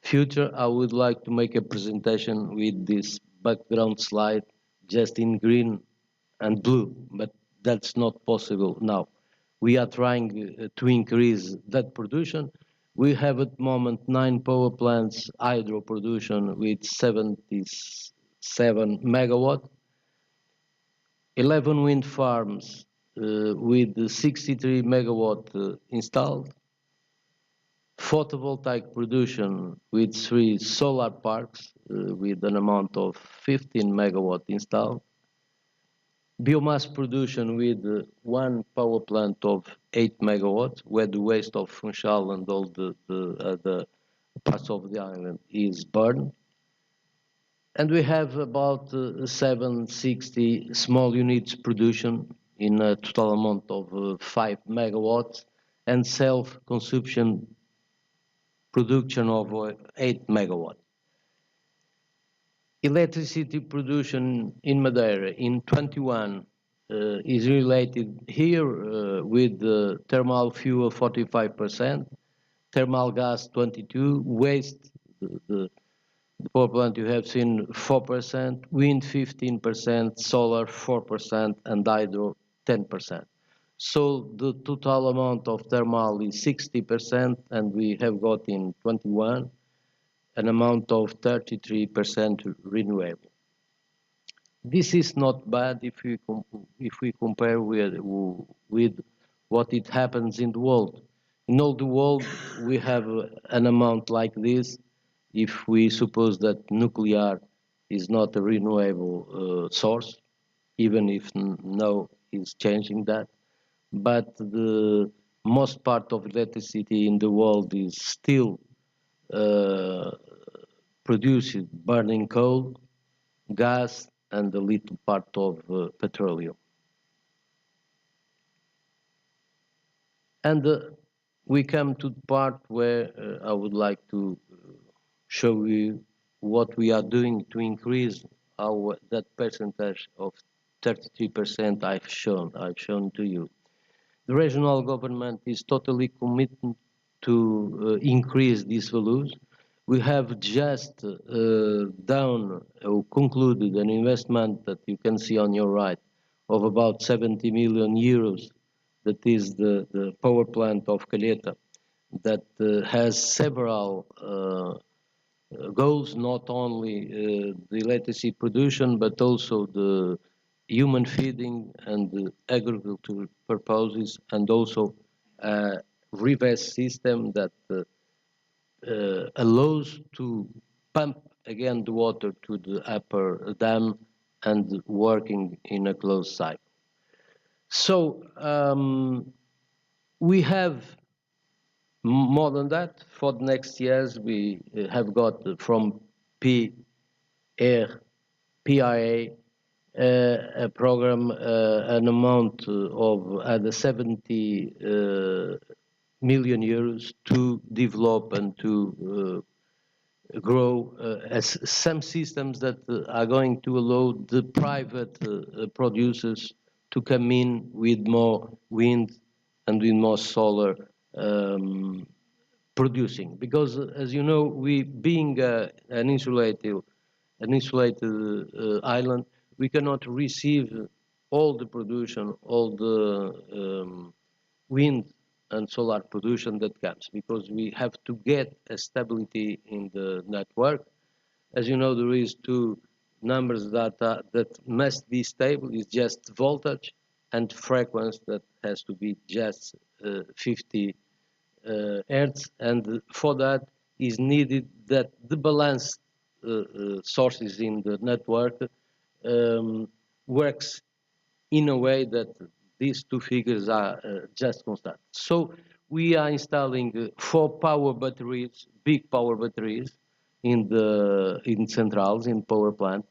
future, I would like to make a presentation with this background slide just in green and blue, but that's not possible now. We are trying to increase that production. We have at the moment 9 power plants, hydro production with 77 megawatt, 11 wind farms with 63 megawatt installed, photovoltaic production with 3 solar parks with an amount of 15 megawatt installed, biomass production with 1 power plant of 8 megawatts, where the waste of Funchal and all the other parts of the island is burned. And we have about 760 small units production in a total amount of 5 megawatts and self-consumption production of 8 megawatts. Electricity production in Madeira in 21 is related here with thermal fuel 45%, thermal gas 22%, waste, the The power plant you have seen 4%, wind 15%, solar 4%, and hydro 10%. So the total amount of thermal is 60%, and we have got in 21 an amount of 33% renewable. This is not bad if we compare with what it happens in the world. In all the world, we have an amount like this. If we suppose that nuclear is not a renewable source, even if no is changing that, but the most part of electricity in the world is still produced burning coal, gas, and a little part of petroleum. And we come to the part where I would like to show you what we are doing to increase that percentage of 33% I've shown to you. The regional government is totally committed to increase these values. We have just concluded an investment that you can see on your right of about 70 million euros. That is the power plant of Calheta that has several goals, not only the electricity production, but also the human feeding and the agricultural purposes, and also a reverse system that allows to pump again the water to the upper dam and working in a closed cycle. So we have more than that. For the next years, we have got from PIA a program, an amount of 70 million euros to develop and to grow some systems that are going to allow the private producers to come in with more wind and with more solar producing. Because, as you know, we being an insulated island, we cannot receive all the production, all the wind and solar production that comes, because we have to get a stability in the network. As you know, there is two numbers that must be stable, is just voltage and frequency that has to be just 50 hertz, and for that is needed that the balanced sources in the network works in a way that these two figures are just constant. So we are installing 4 power batteries, big power batteries, in centrals, in power plant.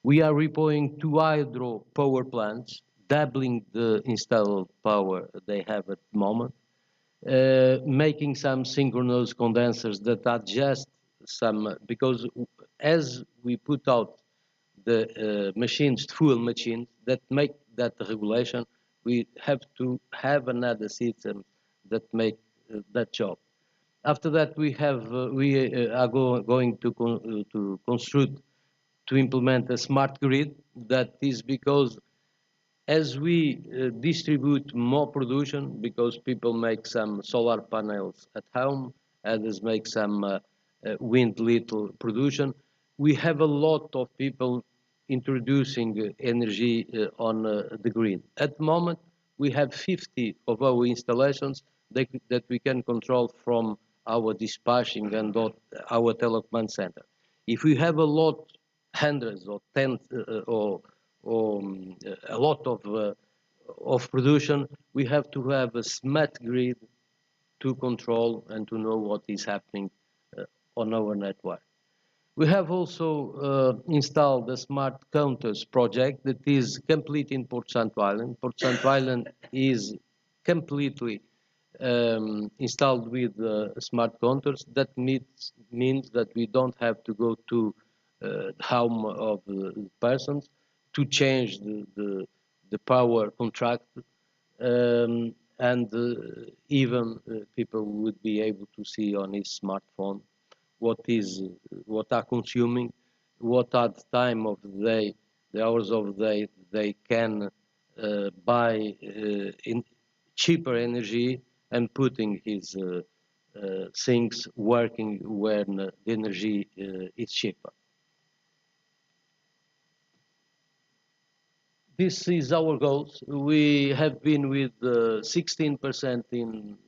We are repowering 2 hydro power plants, doubling the installed power they have at the moment, making some synchronous condensers that are just some, because as we put out the machines, fuel machines, that make that regulation, we have to have another system that make that job. After that, we are going to construct, to implement a smart grid. That is because as we distribute more production, because people make some solar panels at home, others make some wind little production, we have a lot of people introducing energy on the grid. At the moment, we have 50 of our installations that we can control from our dispatching and our telecommand center. If we have a lot, hundreds or tens or a lot of production, we have to have a smart grid to control and to know what is happening on our network. We have also installed the smart counters project that is complete in Port Santo Island. Port Santo Island is completely installed with smart counters. That means that we don't have to go to the home of the persons to change the power contract, and even people would be able to see on his smartphone what are consuming, what are the time of the day, the hours of the day they can buy in cheaper energy and putting his things working when the energy is cheaper. This is our goals. We have been with 16% in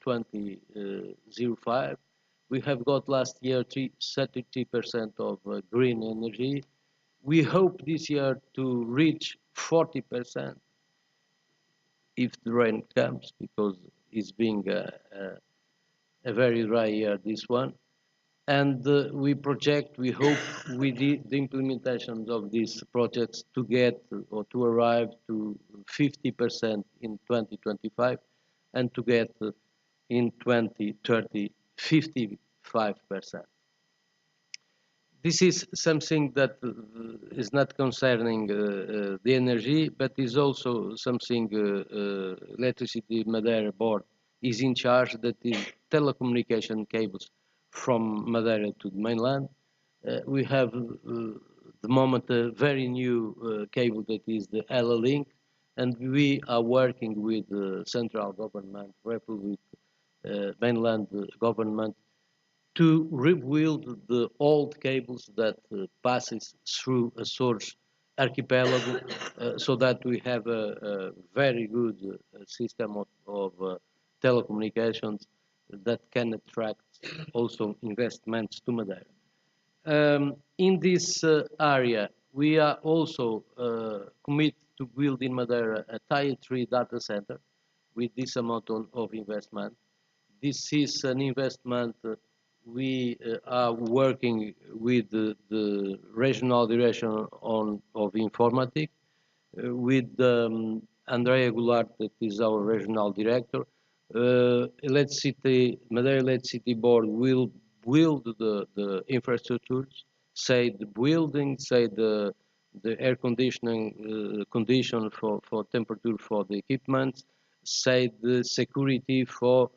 2005. We have got last year 33% of green energy. We hope this year to reach 40% if the rain comes, because it's being a very dry year, this one. And we project, we hope with the implementation of these projects to get or to arrive to 50% in 2025 and to get in 2030, 55%. This is something that is not concerning the energy, but is also something Electricity Madeira board is in charge, that is telecommunication cables from Madeira to the mainland. We have the moment a very new cable that is the Ella Link, and we are working with the central government, Republic, mainland government, to rebuild the old cables that passes through a source archipelago, so that we have a very good system of telecommunications that can attract also investments to Madeira. In this area, we are also committed to build in Madeira a Tier 3 data center with this amount of investment. This is an investment we are working with the regional direction of informatics, with Andrea Goulart, that is our regional director. Madeira Electricity Board will build the infrastructures, say the building, say the air conditioning condition for temperature for the equipment, say the security for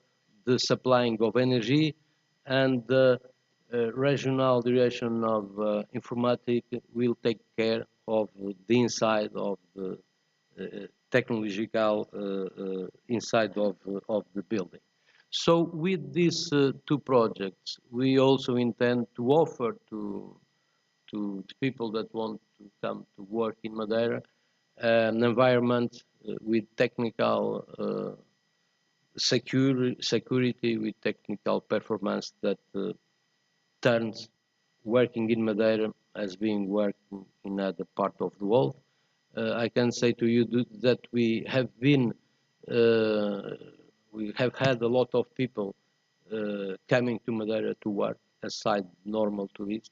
the supplying of energy, and the regional direction of informatics will take care of the inside of the technological inside of the building. So with these two projects, we also intend to offer to the people that want to come to work in Madeira an environment with technical security, with technical performance that turns working in Madeira as being working in other part of the world. I can say to you that we have had a lot of people coming to Madeira to work aside normal tourists,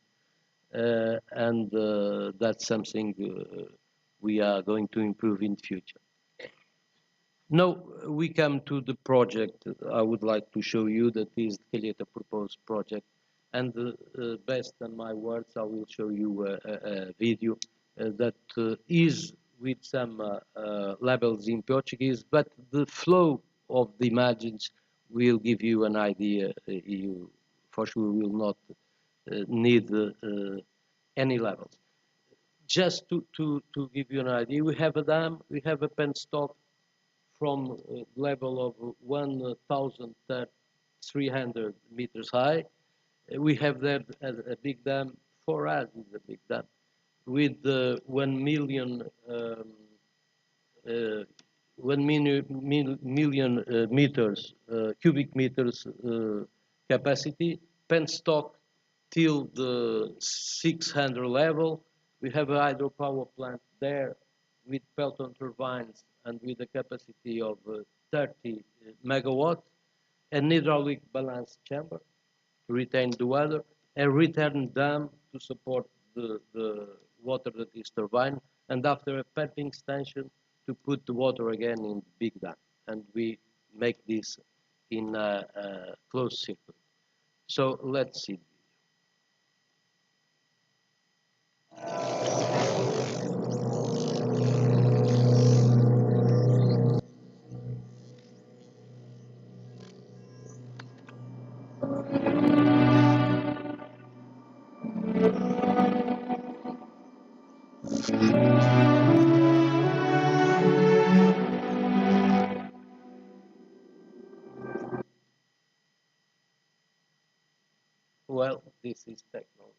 and that's something we are going to improve in the future. Now we come to the project I would like to show you, that is the Calheta proposed project. And based on my words, I will show you a video that is with some labels in Portuguese, but the flow of the images will give you an idea. You for sure will not need any levels. Just to give you an idea, we have a dam, we have a penstock from level of 1,300 meters high. We have there a big dam. For us, is a big dam with 1 million meters cubic meters capacity. Penstock till the 600 level. We have a hydropower plant there with Pelton turbines and with a capacity of 30 megawatts, an hydraulic balance chamber to retain the water, a return dam to support the water that is turbine, and after a pumping station to put the water again in the big dam. And we make this in a closed circuit. So let's see. Well, this is technology.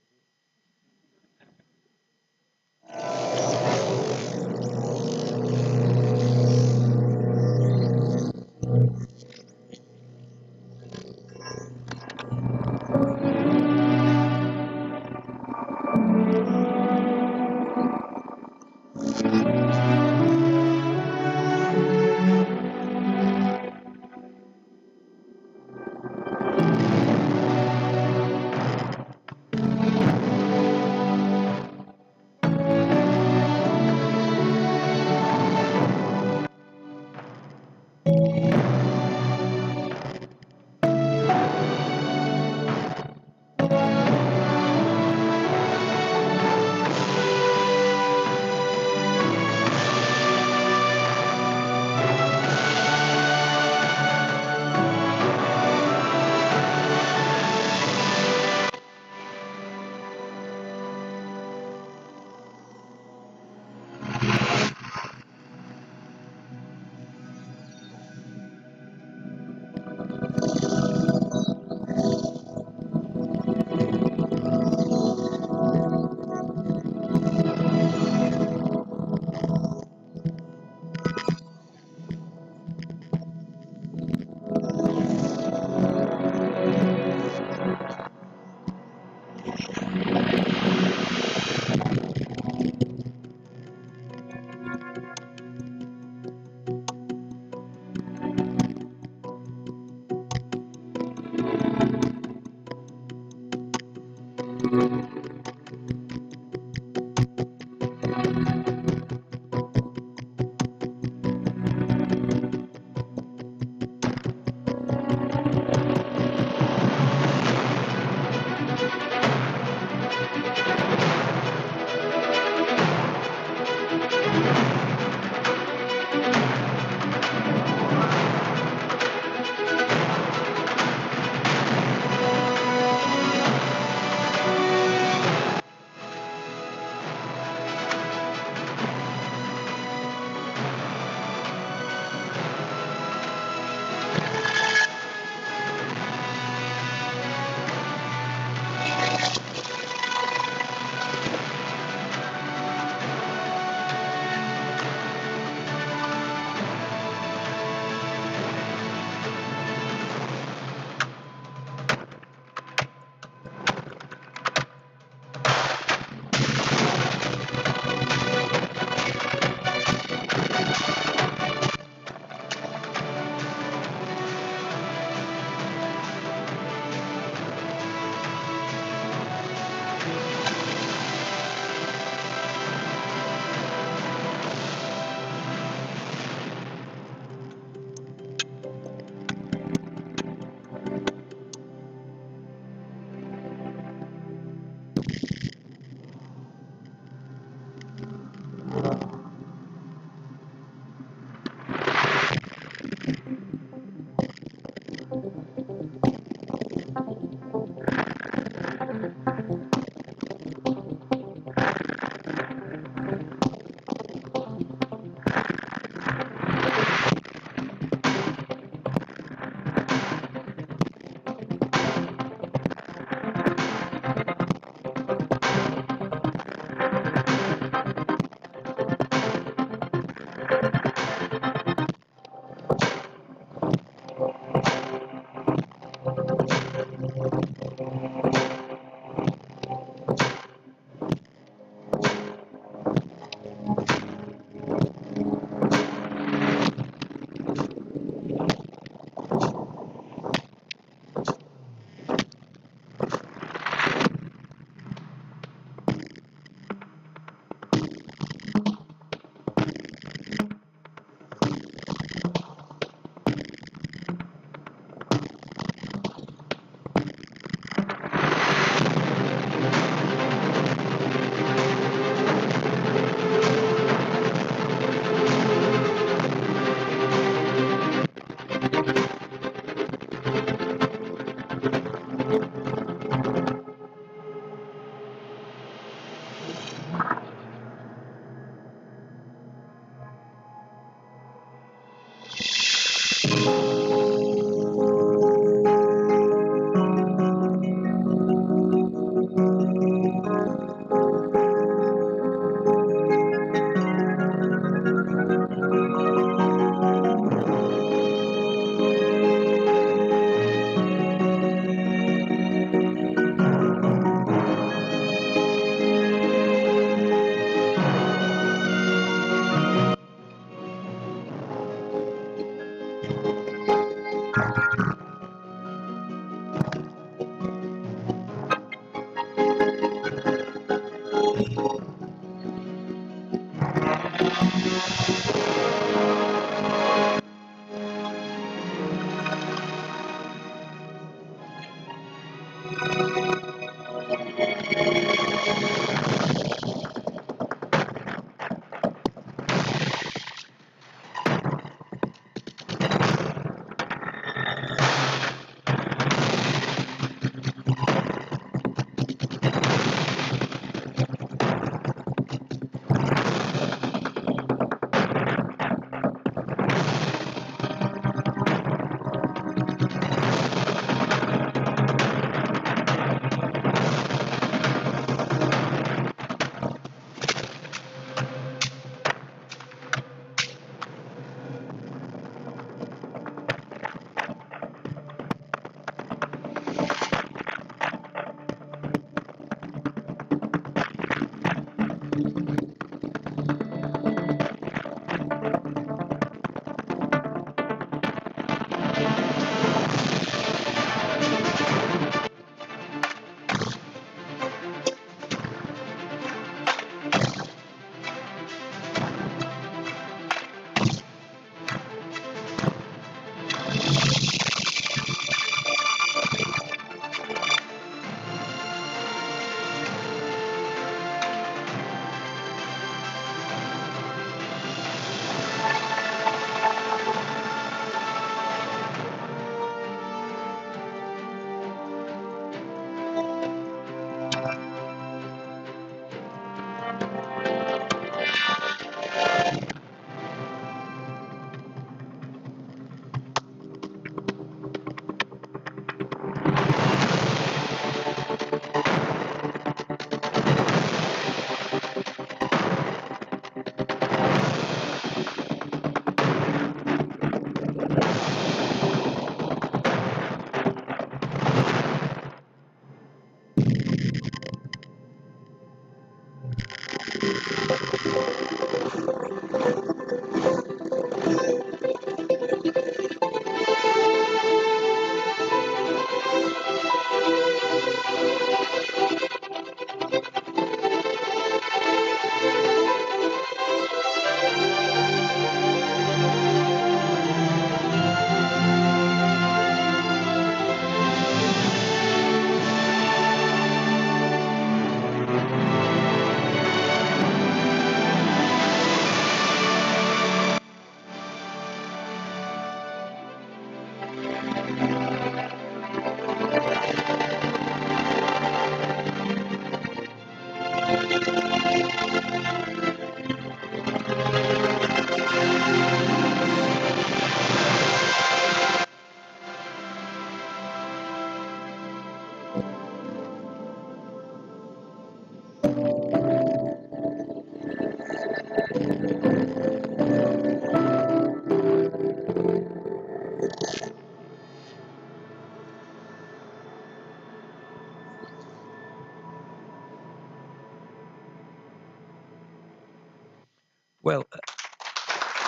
Well,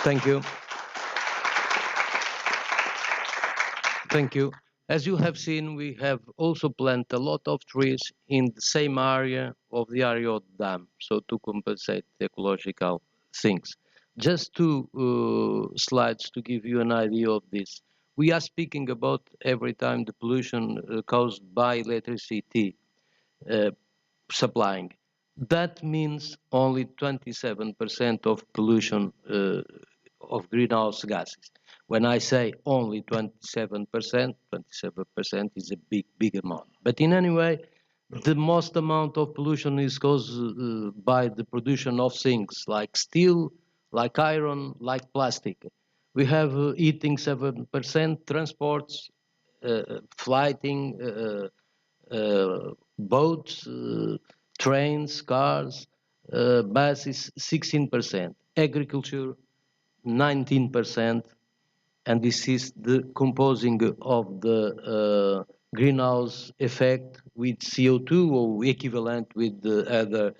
thank you. Thank you. As you have seen, we have also planted a lot of trees in the same area of the area of the dam, so to compensate the ecological things. Just two slides to give you an idea of this. We are speaking about every time the pollution caused by electricity supplying. That means only 27% of pollution of greenhouse gases. When I say only 27%, 27% is a big amount. But in any way, the most amount of pollution is caused by the production of things like steel, like iron, like plastic. We have eating 7%, transports, flighting, boats, trains, cars, buses, 16%, agriculture, 19%, and this is the composing of the greenhouse effect with CO2 or equivalent with the other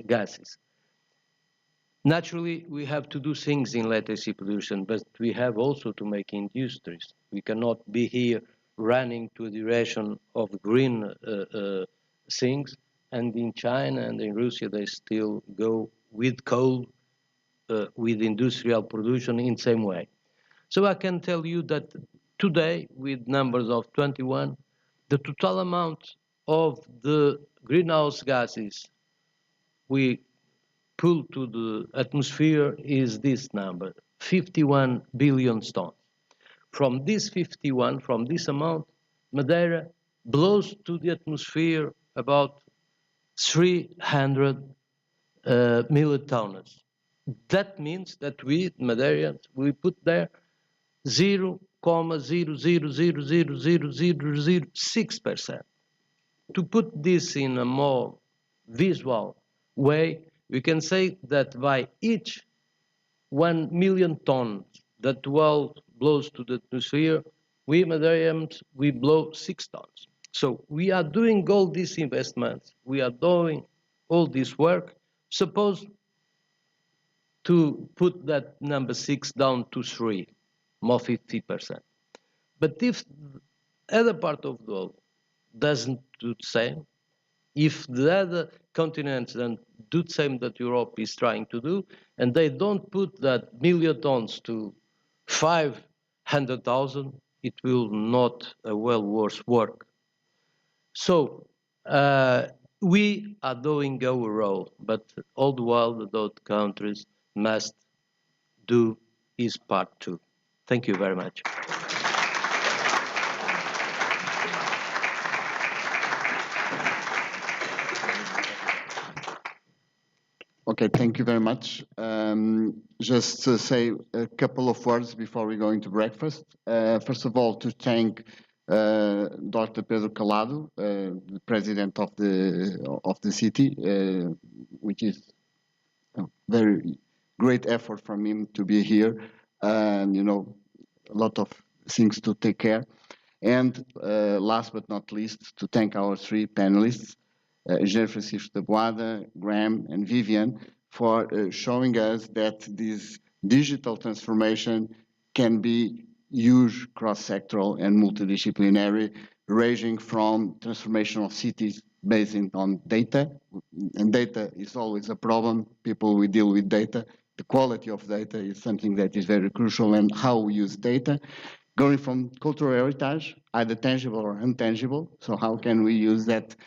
gases. Naturally, we have to do things in electricity pollution, but we have also to make industries. We cannot be here running to a direction of green things, and in China and in Russia, they still go with coal, with industrial production in the same way. So I can tell you that today, with numbers of 21, the total amount of the greenhouse gases we pull to the atmosphere is this number, 51 billion tons. From this 51, from this amount, Madeira blows to the atmosphere about 300 millitons. That means that we, Madeireans, we put there 0,0000006%. To put this in a more visual way, we can say that by each 1 million tons that the world blows to the atmosphere, we Madeireans, we blow 6 tons. So we are doing all these investments, we are doing all this work, suppose to put that number 6 down to 3, more 50%. But if the other part of the world doesn't do the same, if the other continents don't do the same that Europe is trying to do, and they don't put that million tons to 500,000, it will not a well worse work. So we are doing our role, but all the while the those countries must do his part too. Thank you very much. Okay, thank you very much. Just to say a couple of words before we go into breakfast. First of all, to thank Dr. Pedro Calado, the president of the city, which is a very great effort from him to be here, and a lot of things to take care. And last but not least, to thank our 3 panelists, Engenheiro Francisco de Boada, Graham, and Vivian, for showing us that this digital transformation can be huge, cross-sectoral, and multidisciplinary, ranging from transformation of cities based on data, and data is always a problem. People will deal with data. The quality of data is something that is very crucial, and how we use data. Going from cultural heritage, either tangible or intangible, so how can we use that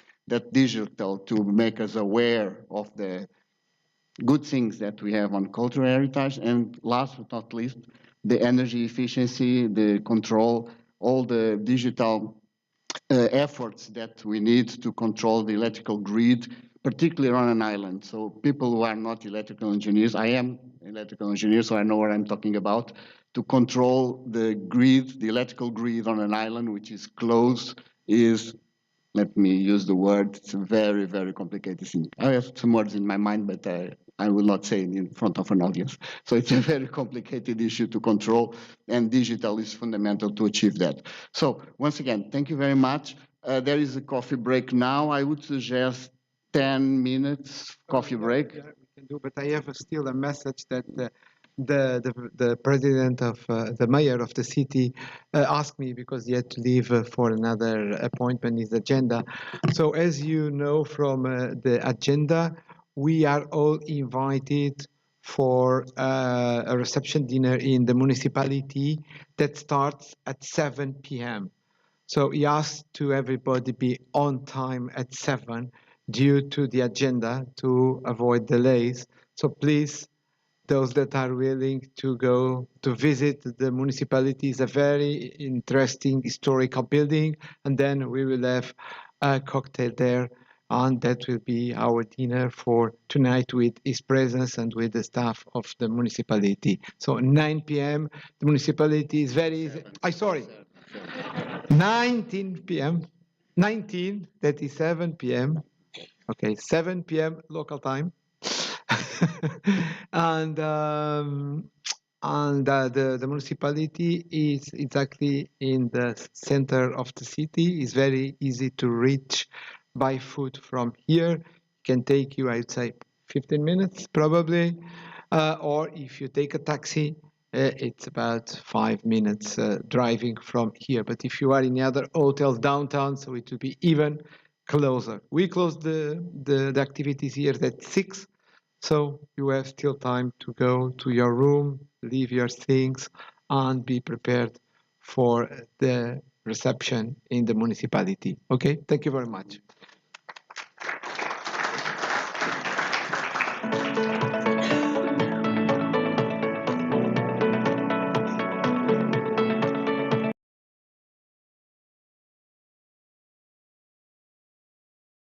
digital to make us aware of the good things that we have on cultural heritage, and last but not least, the energy efficiency, the control, all the digital efforts that we need to control the electrical grid, particularly on an island. So people who are not electrical engineers, I am electrical engineer, so I know what I'm talking about, to control the grid, the electrical grid on an island which is closed is, let me use the word, it's a very, very complicated thing. I have some words in my mind, but I will not say it in front of an audience. So it's a very complicated issue to control, and digital is fundamental to achieve that. So once again, thank you very much. There is a coffee break now. I would suggest 10 minutes coffee break. Yeah, we can do, but I have still a message that the president of the mayor of the city asked me, because he had to leave for another appointment in his agenda. So as you know from the agenda, we are all invited for a reception dinner in the municipality that starts at 7 p.m. So he asked to everybody be on time at 7 due to the agenda to avoid delays. So please, those that are willing to go to visit the municipality, is a very interesting historical building, and then we will have a cocktail there, and that will be our dinner for tonight with his presence and with the staff of the municipality. So 9 p.m. the municipality is very easy. 19 p.m. 19, that is 7 p.m. Okay, 7 p.m. local time. And the municipality is exactly in the center of the city. It's very easy to reach by foot from here. It can take you, I would say, 15 minutes probably. Or if you take a taxi, it's about 5 minutes driving from here. But if you are in the other hotels downtown, so it will be even closer. We close the activities here at 6. So you have still time to go to your room, leave your things, and be prepared for the reception in the municipality. Okay, thank you very much.